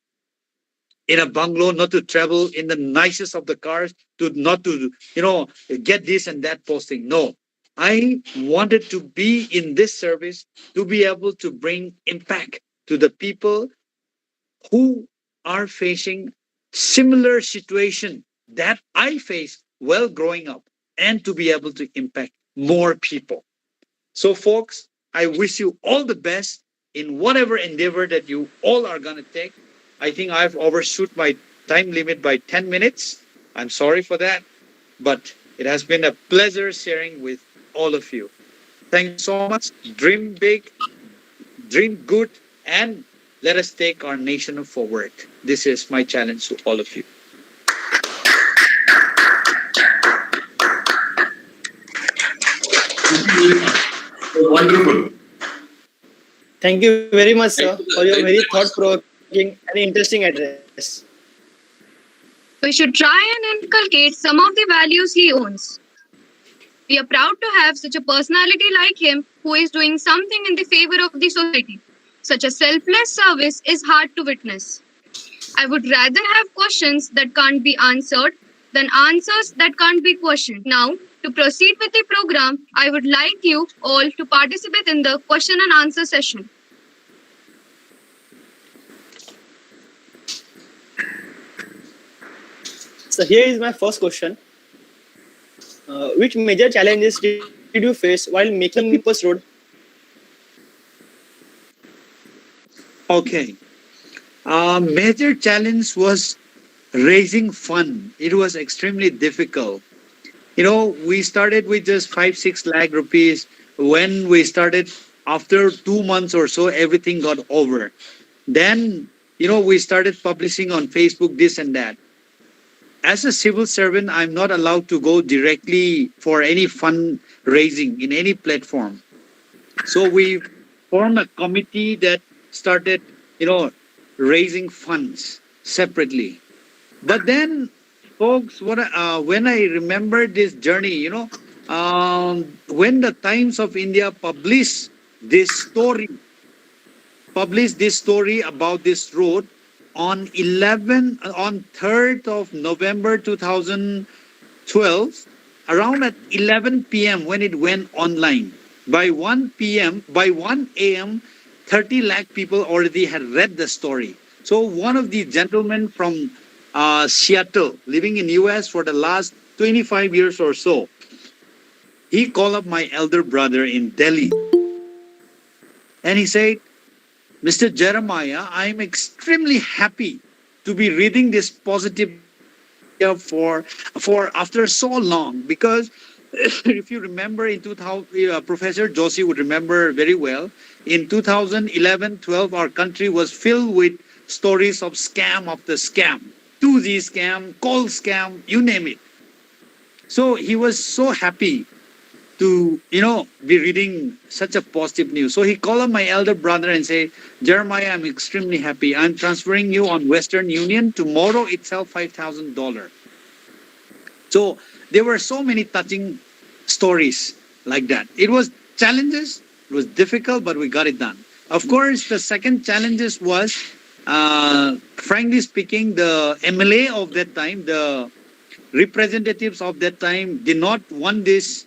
in a bungalow, not to travel in the nicest of the cars, to not to, get this and that posting. No, I wanted to be in this service to be able to bring impact to the people who are facing similar situation that I faced while growing up, and to be able to impact more people. So, folks, I wish you all the best in whatever endeavor that you all are going to take. I think I've overshoot my time limit by 10 minutes. I'm sorry for that, but it has been a pleasure sharing with all of you. Thanks so much. Dream big, dream good, and let us take our nation forward. This is my challenge to all of you. Wonderful. Thank you very much, sir, Thank you, for your thank very you. thought-provoking and interesting address. We should try and inculcate some of the values he owns. We are proud to have such a personality like him who is doing something in the favor of the society. Such a selfless service is hard to witness. I would rather have questions that can't be answered than answers that can't be questioned. Now, to proceed with the program, I would like you all to participate in the question and answer session. So here is my first question. Which major challenges did you face while making Manipur's road? Okay. Major challenge was raising fund. It was extremely difficult. We started with just 5-6 lakh rupees. When we started, after 2 months or so, everything got over. Then, we started publishing on Facebook, this and that. As a civil servant, I'm not allowed to go directly for any fundraising in any platform. So we formed a committee that started, raising funds separately. But then, folks, when I remember this journey, when the Times of India this story, published this story about this road on 3rd of November 2012, around at 11 p.m. when it went online. By 1 a.m., 30 lakh people already had read the story. So one of the gentlemen from Seattle, living in US for the last 25 years or so, he called up my elder brother in Delhi. And he said, Mr. Jeremiah, I'm extremely happy to be reading this positive for after so long, because if you remember in 2000, Professor Joshi would remember very well, in 2011-12, our country was filled with stories of scam after scam, 2G scam, call scam, you name it. So he was so happy to, be reading such a positive news. So he called up my elder brother and say, Jeremiah, I'm extremely happy. I'm transferring you on Western Union tomorrow itself, $5,000. So there were so many touching stories like that. It was challenges, it was difficult, but we got it done. Of course, the second challenges was, frankly speaking, the MLA of that time, the representatives of that time did not want this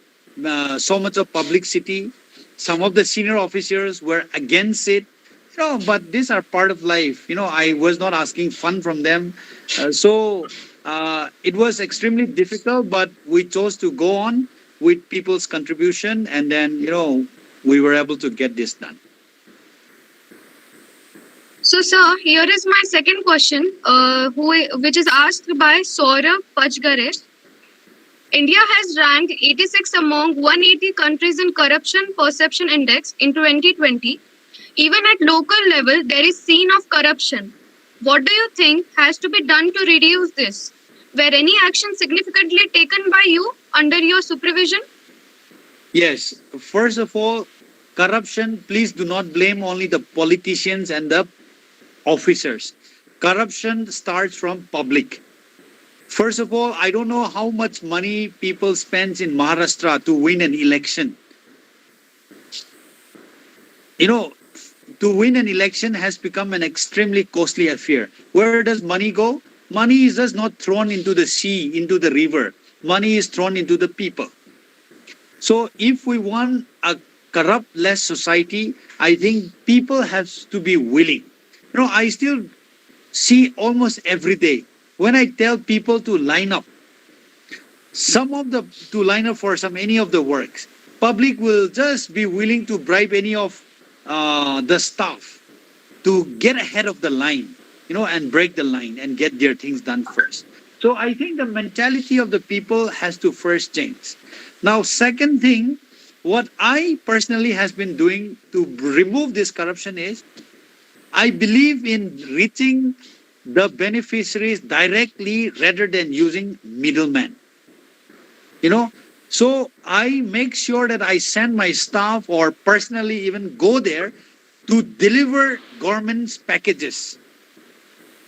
so much of publicity. Some of the senior officers were against it, but these are part of life. I was not asking fun from them. So it was extremely difficult, but we chose to go on with people's contribution, and then, we were able to get this done. So, sir, here is my second question, which is asked by Saurabh Pachgare. India has ranked 86 among 180 countries in Corruption Perception Index in 2020. Even at local level, there is scene of corruption. What do you think has to be done to reduce this? Were any action significantly taken by you under your supervision? Yes, first of all, corruption, please do not blame only the politicians and the officers. Corruption starts from public. First of all, I don't know how much money people spend in Maharashtra to win an election. You know, to win an election has become an extremely costly affair. Where does money go? Money is just not thrown into the sea, into the river. Money is thrown into the people. So if we want a corrupt less society, I think people have to be willing. I still see almost every day when I tell people to line up, to line up for any of the works, public will just be willing to bribe any of the staff to get ahead of the line, and break the line and get their things done first. So I think the mentality of the people has to first change. Now, second thing, what I personally has been doing to remove this corruption is I believe in reaching the beneficiaries directly rather than using middlemen. So I make sure that I send my staff or personally even go there to deliver government's packages.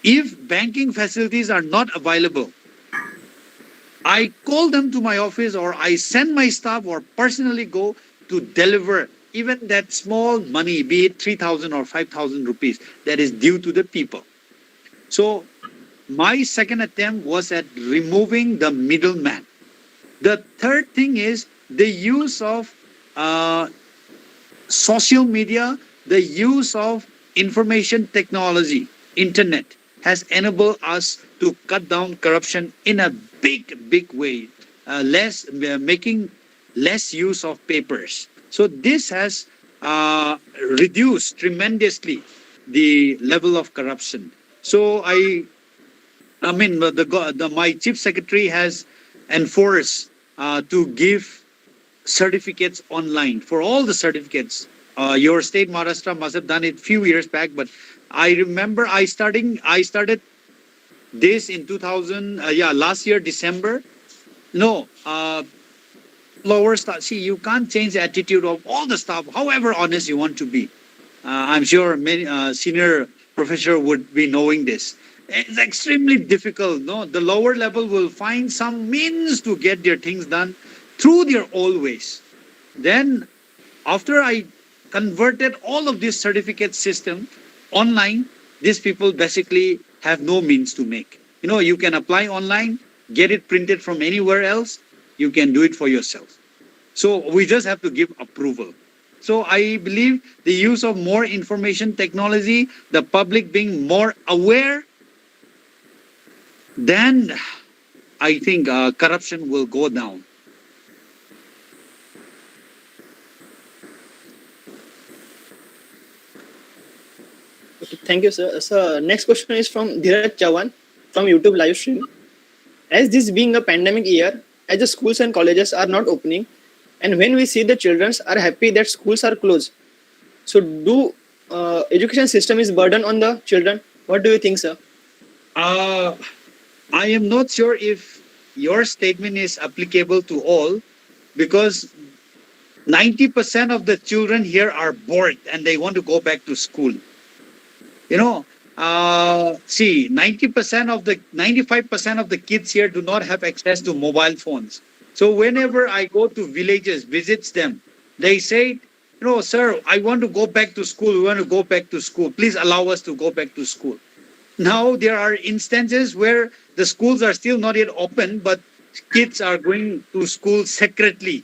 If banking facilities are not available, I call them to my office or I send my staff or personally go to deliver even that small money, be it 3,000 or 5,000 rupees, that is due to the people. So my second attempt was at removing the middleman. The third thing is the use of social media, the use of information technology, internet has enabled us to cut down corruption in a big way, making less use of papers. So this has reduced tremendously the level of corruption. So my chief secretary has enforced to give certificates online for all the certificates. Your state Maharashtra must have done it few years back, but I remember I started this in 2000 last year December. Lower staff. See, you can't change the attitude of all the staff, however honest you want to be. I'm sure many senior professor would be knowing this. It's extremely difficult. No, the lower level will find some means to get their things done through their old ways. Then, after I converted all of this certificate system online, these people basically have no means to make. You can apply online, get it printed from anywhere else. You can do it for yourself. So we just have to give approval. So I believe the use of more information technology, the public being more aware, then I think corruption will go down. Okay, thank you, sir. So next question is from Dhiraj Chavan from YouTube live stream. As this being a pandemic year, as the schools and colleges are not opening, and when we see the children are happy that schools are closed, so do education system is burden on the children? What do you think, sir? I am not sure if your statement is applicable to all, because 90% of the children here are bored and they want to go back to school. See, 95% of the kids here do not have access to mobile phones. So whenever I go to villages, visits them, they say, sir, I want to go back to school. We want to go back to school. Please allow us to go back to school. Now there are instances where the schools are still not yet open, but kids are going to school secretly.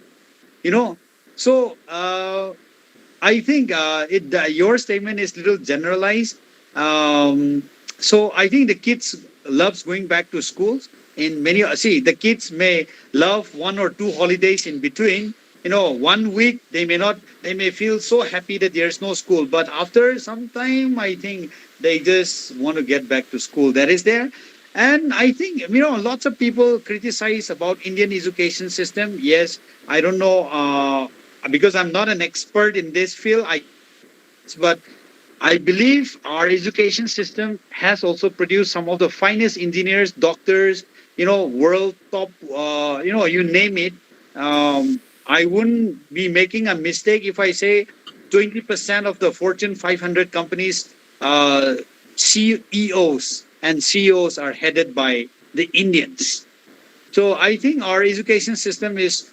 So I think your statement is little generalized. So I think the kids loves going back to schools. The kids may love 1 or 2 holidays in between. 1 week they may feel so happy that there's no school, but after some time, I think they just want to get back to school. That is there. And I think, lots of people criticize about Indian education system. Yes, I don't know, because I'm not an expert in this field, but I believe our education system has also produced some of the finest engineers, doctors, world top, you name it. I wouldn't be making a mistake if I say 20% of the Fortune 500 companies, CEOs and CEOs are headed by the Indians. So I think our education system is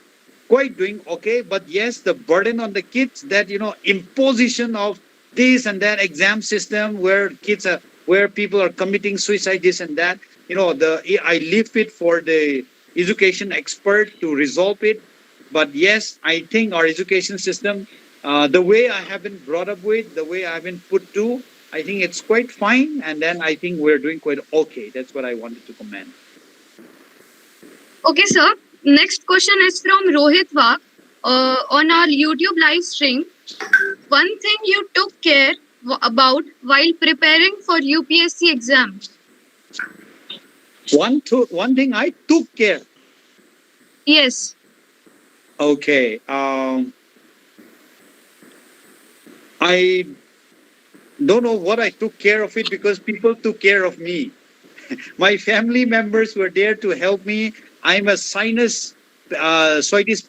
quite doing okay. But yes, the burden on the kids, that imposition of this and that exam system where where people are committing suicide, this and that. I leave it for the education expert to resolve it. But yes, I think our education system, the way I have been brought up with, the way I've been put to, I think it's quite fine. And then I think we're doing quite okay. That's what I wanted to comment. Okay, sir. Next question is from Rohit Wak on our YouTube live stream. One thing you took care about while preparing for UPSC exam. One thing I took care. Yes. Okay. I don't know what I took care of it, because people took care of me. My family members were there to help me. I'm a sinusitis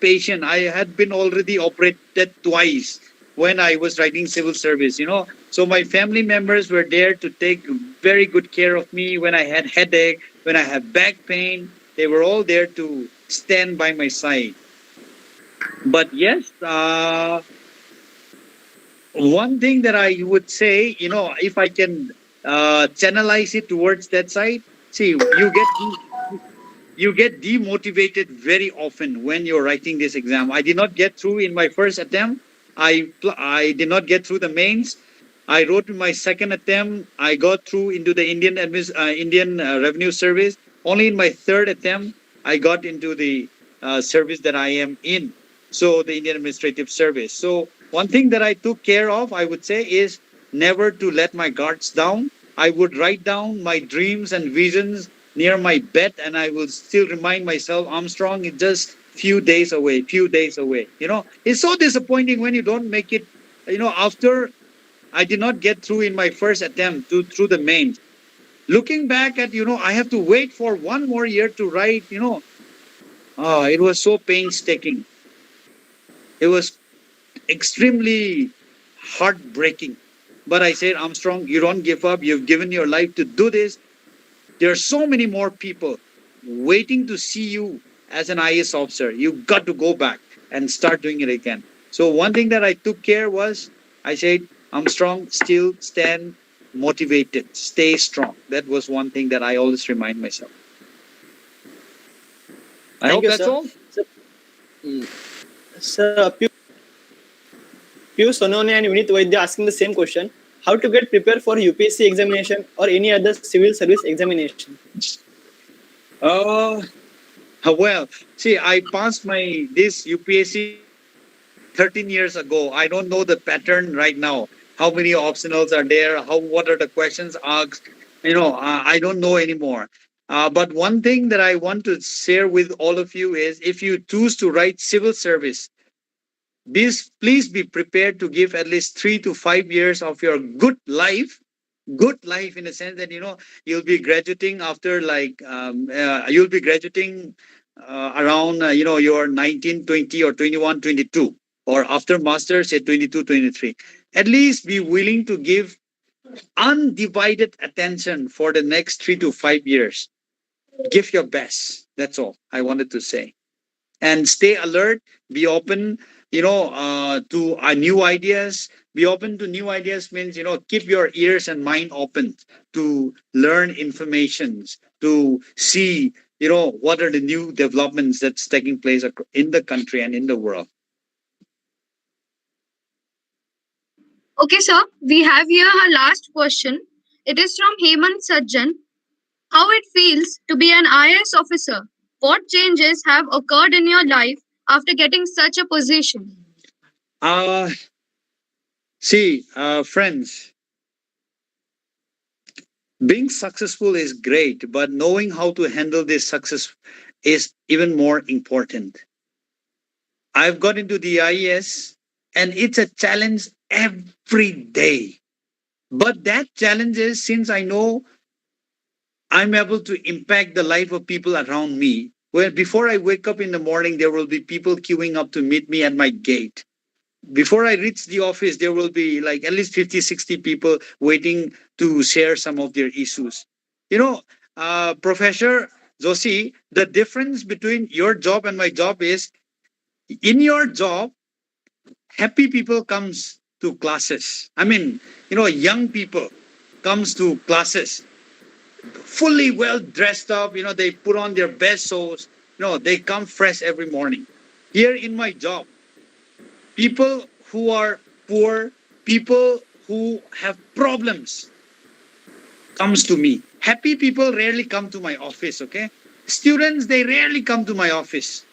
patient. I had been already operated twice when I was writing civil service. So my family members were there to take very good care of me when I had headache, when I had back pain. They were all there to stand by my side. But yes, one thing that I would say, if I can channelize it towards that side, see, you get demotivated very often when you're writing this exam. I did not get through in my first attempt. I did not get through the mains. I wrote in my second attempt. I got through into the Indian Revenue Service. Only in my third attempt, I got into the service that I am in. So the Indian Administrative Service. So one thing that I took care of, I would say, is never to let my guards down. I would write down my dreams and visions near my bed, and I will still remind myself, Armstrong, it's just few days away, few days away. It's so disappointing when you don't make it. After I did not get through in my first attempt through the mains. Looking back at, I have to wait for one more year to write, it was so painstaking. It was extremely heartbreaking. But I said, Armstrong, you don't give up. You've given your life to do this. There are so many more people waiting to see you as an IAS officer. You've got to go back and start doing it again. So one thing that I took care was, I said, Armstrong, still stand motivated, stay strong. That was one thing that I always remind myself. I hope that's all. Sir, Piyush Sonone and Vinit Vaidya asking the same question. How to get prepared for UPSC examination or any other civil service examination? Well, see, I passed this UPSC 13 years ago. I don't know the pattern right now. How many optionals are there? What are the questions asked? I don't know anymore. But one thing that I want to share with all of you is, if you choose to write civil service, please be prepared to give at least 3 to 5 years of your good life in the sense that you'll be graduating after you'll be graduating around your 19, 20 or 21, 22, or after masters at 22, 23. At least be willing to give undivided attention for the next 3 to 5 years. Give your best. That's all I wanted to say. And stay alert, be open, to new ideas. Be open to new ideas means, keep your ears and mind open to learn informations, to see, what are the new developments that's taking place in the country and in the world. Okay, sir. We have here our last question. It is from Hemant Sajjan. How it feels to be an IAS officer? What changes have occurred in your life after getting such a position? Friends, being successful is great, but knowing how to handle this success is even more important. I've got into the IAS, and it's a challenge every day. But that challenge is, since I know I'm able to impact the life of people around me, Well, before I wake up in the morning, there will be people queuing up to meet me at my gate. Before I reach the office, there will be like at least 50, 60 people waiting to share some of their issues. You know, Professor Joshi, the difference between your job and my job is in your job, happy people comes to classes. I mean, young people comes to classes fully well dressed up. They put on their best shows. They come fresh every morning. Here in my job, people who are poor, people who have problems comes to me. Happy people rarely come to my office, okay? Students, they rarely come to my office.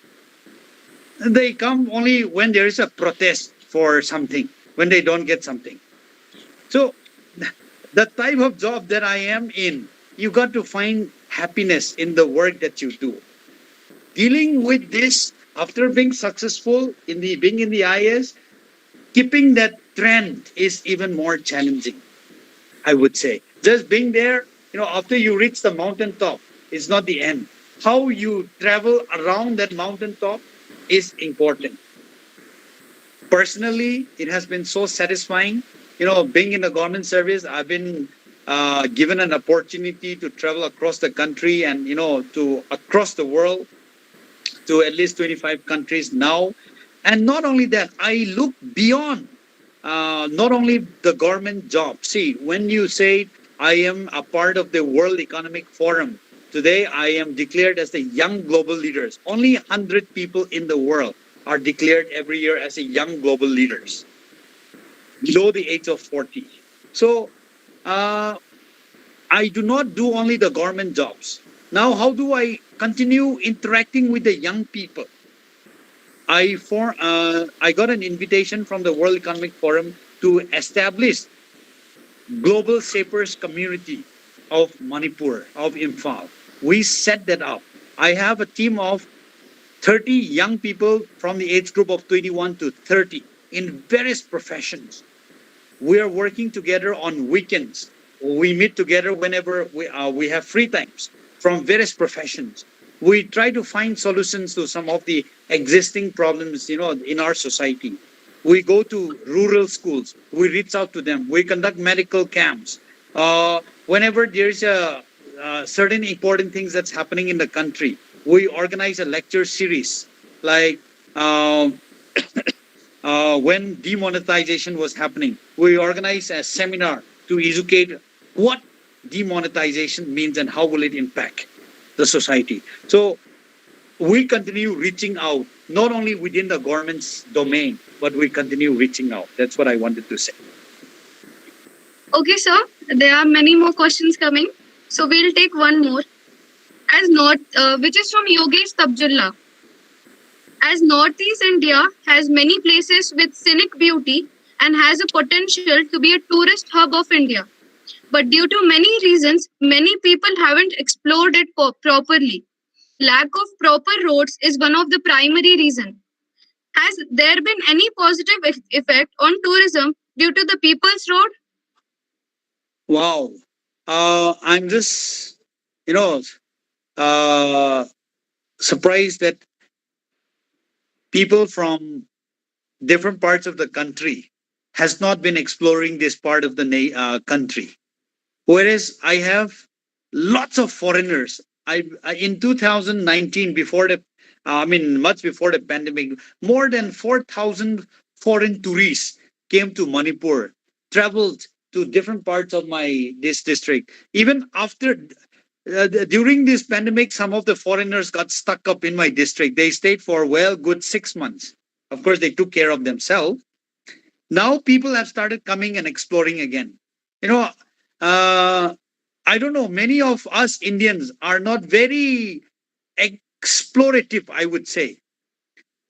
They come only when there is a protest for something, when they don't get something. So the type of job that I am in, you got to find happiness in the work that you do. Dealing with this after being successful in the being in the IS, keeping that trend is even more challenging, I would say. Just being there, after you reach the mountaintop, is not the end. How you travel around that mountaintop is important. Personally, it has been so satisfying. Being in the government service, I've been given an opportunity to travel across the country and, to across the world to at least 25 countries now. And not only that, I look beyond not only the government job. See, when you say I am a part of the World Economic Forum, today I am declared as the young global leaders. Only 100 people in the world are declared every year as a young global leaders below the age of 40. So I do not do only the government jobs. Now, how do I continue interacting with the young people? I got an invitation from the World Economic Forum to establish Global Shapers Community of Manipur, of Imphal. We set that up. I have a team of 30 young people from the age group of 21 to 30 in various professions. We are working together on weekends. We meet together whenever we have free times from various professions. We try to find solutions to some of the existing problems, in our society. We go to rural schools. We reach out to them. We conduct medical camps. Whenever there is a certain important things that's happening in the country, we organize a lecture series. Like when demonetization was happening, we organized a seminar to educate what demonetization means and how will it impact the society. So we continue reaching out, not only within the government's domain, but we continue reaching out. That's what I wanted to say. Okay, sir. There are many more questions coming. So we'll take one more. Which is from Yogesh Tabjulla. As Northeast India has many places with scenic beauty and has a potential to be a tourist hub of India. But due to many reasons, many people haven't explored it properly. Lack of proper roads is one of the primary reasons. Has there been any positive effect on tourism due to the People's Road? Wow. I'm just, uh, surprised that people from different parts of the country has not been exploring this part of the country. Whereas I have lots of foreigners. In 2019, much before the pandemic, more than 4,000 foreign tourists came to Manipur, traveled to different parts of this district. Even after during this pandemic, some of the foreigners got stuck up in my district. They stayed for good 6 months. Of course, they took care of themselves. Now people have started coming and exploring again. I don't know. Many of us Indians are not very explorative, I would say.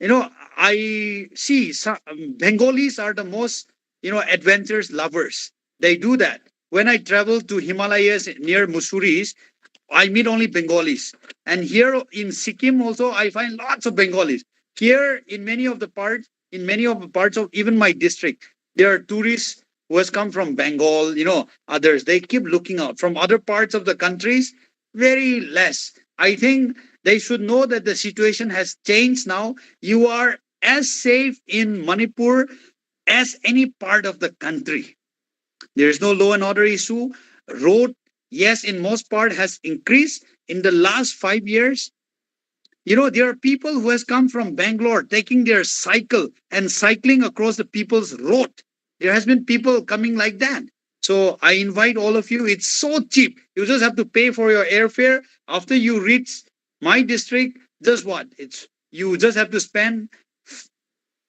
I see some, Bengalis are the most, adventurous lovers. They do that. When I travel to Himalayas near Musuris, I meet only Bengalis. And here in Sikkim also, I find lots of Bengalis. Here in many of the parts of even my district, there are tourists who has come from Bengal, others. They keep looking out. From other parts of the countries, very less. I think They should know that the situation has changed now. You are as safe in Manipur as any part of the country. There is no law and order issue. Road, yes, in most part has increased in the last 5 years. You know, there are people who has come from Bangalore taking their cycle and cycling across the people's road. There has been people coming like that. So I invite all of you. It's so cheap. You just have to pay for your airfare. After you reach my district, just what? You just have to spend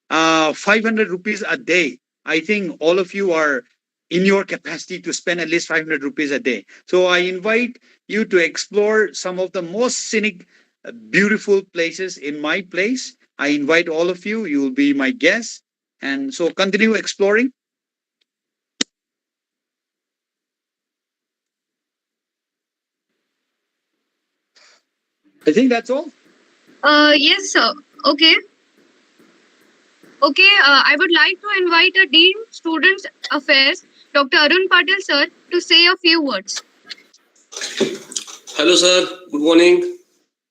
500 rupees a day. I think all of you are in your capacity to spend at least 500 rupees a day. So I invite you to explore some of the most scenic, beautiful places in my place. I invite all of you. You will be my guests. And so continue exploring. I think that's all. Yes, sir. Okay. Okay, I would like to invite the Dean Students Affairs, Dr. Arun Patil, sir, to say a few words. Hello, sir. Good morning.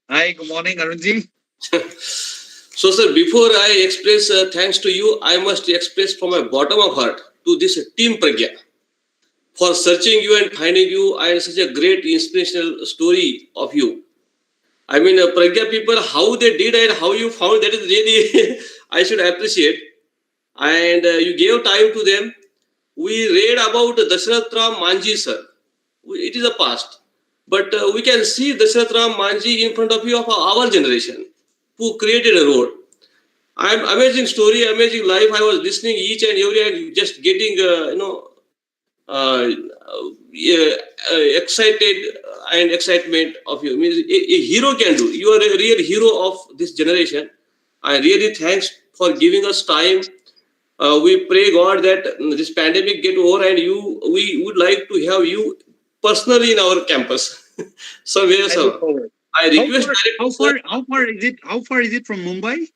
Hi, good morning, Arunji. So, sir, before I express thanks to you, I must express from my bottom of heart to this Team PRAGYAA for searching you and finding you and such a great inspirational story of you. I mean, PRAGYAA people, how they did and how you found, that is really, I should appreciate. And you gave time to them. We read about Dasharath Ram Manji, sir. It is a past. But we can see Dasharath Ram Manji in front of you of our generation, who created a road. Amazing story, amazing life. I was listening each and every and just getting, excited and excitement of you. I mean, a hero can do. You are a real hero of this generation. I really thanks for giving us time. We pray God that this pandemic get over and we would like to have you personally in our campus. So where, sir? I request how far is it from Mumbai?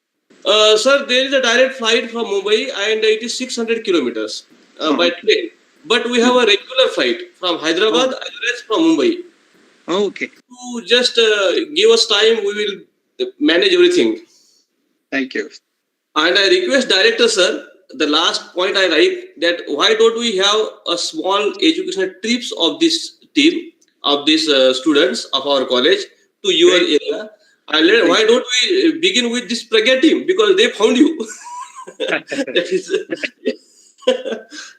Sir, there is a direct flight from Mumbai and it is 600 kilometers by train. But we have a regular flight from Hyderabad as well as from Mumbai. Okay. To just give us time, we will manage everything. Thank you. And I request director, sir, the last point I like that why don't we have a small educational trips of this team, of these students of our college to your area. And why don't we begin with this PRAGYAA team because they found you.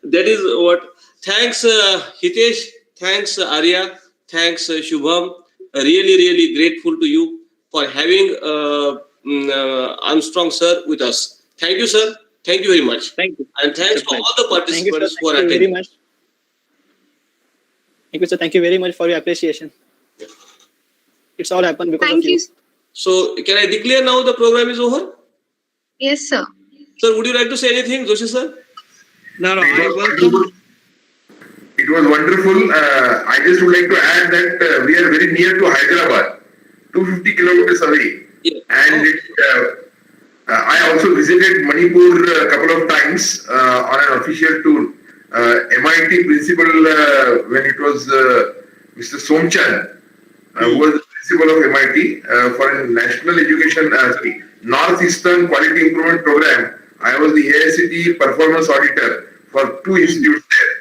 That is what. Thanks, Hitesh. Thanks, Arya. Thanks, Shubham. Really, really grateful to you for having Armstrong sir with us. Thank you, sir. Thank you very much. Thank you. And thanks to all the participants who are Thank you very attending. much. Thank you, sir. Thank you very much for your appreciation. It's all happened because Thank of you. you. So, can I declare now the program is over? Yes, sir. Sir, would you like to say anything, Joshi sir? No, It I was welcome. wonderful. It was wonderful. I just would like to add that we are very near to Hyderabad, 250 kilometers away. Yeah. And I also visited Manipur a couple of times on an official tour. MIT principal, when it was Mr. Somchan, who was the principal of MIT for a national education, Northeastern Quality Improvement Program. I was the AICT performance auditor for 2 institutes there.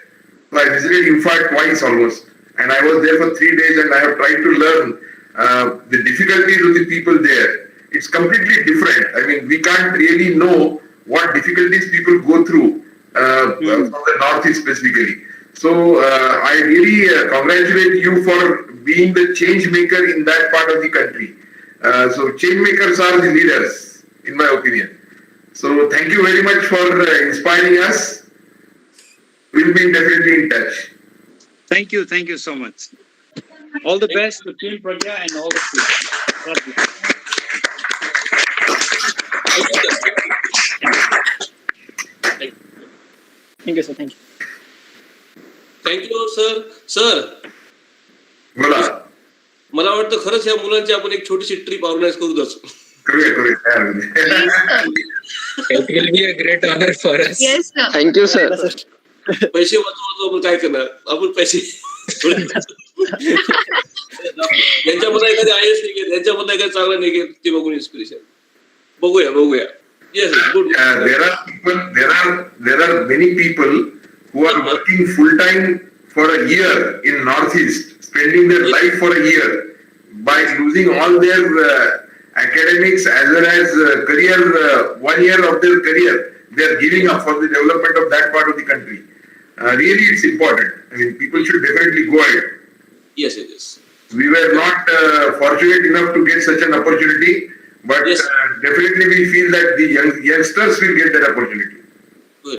So I visited INFA twice almost, and I was there for 3 days, and I have tried to learn the difficulties of the people there. It's completely different. I mean, we can't really know what difficulties people go through from the Northeast specifically. So I really congratulate you for being the change maker in that part of the country. So change makers are the leaders, in my opinion. So thank you very much for inspiring us. We'll be definitely in touch. Thank you. Thank you so much. All the best to Team PRAGYAA and all the students. Thank you, sir. Thank you. Thank you, sir. Sir, बोला मला वाटतं खरंच या मुलांची आपण एक छोटीशी trip organise करूच. करूया तयार It will be a great honor for us. Yes, sir. Thank you, sir. पैसे वाचवतो आपण काय करणार आपण पैसे यांच्यामध्ये एखादी IAS निघेल, यांच्यामध्ये एखादी चांगलं निघेल, ते बघून इन्स्पिरेशन. बघूया. Yes, good. There are many people who are working full time for a year in Northeast, spending their life for a year by losing all their academics as well as career. 1 year of their career they are giving up for the development of that part of the country. Really, it's important. I mean, people should definitely go ahead. Yes, it is. We were not fortunate enough to get such an opportunity, but Yes. definitely we feel that the youngsters will get that opportunity.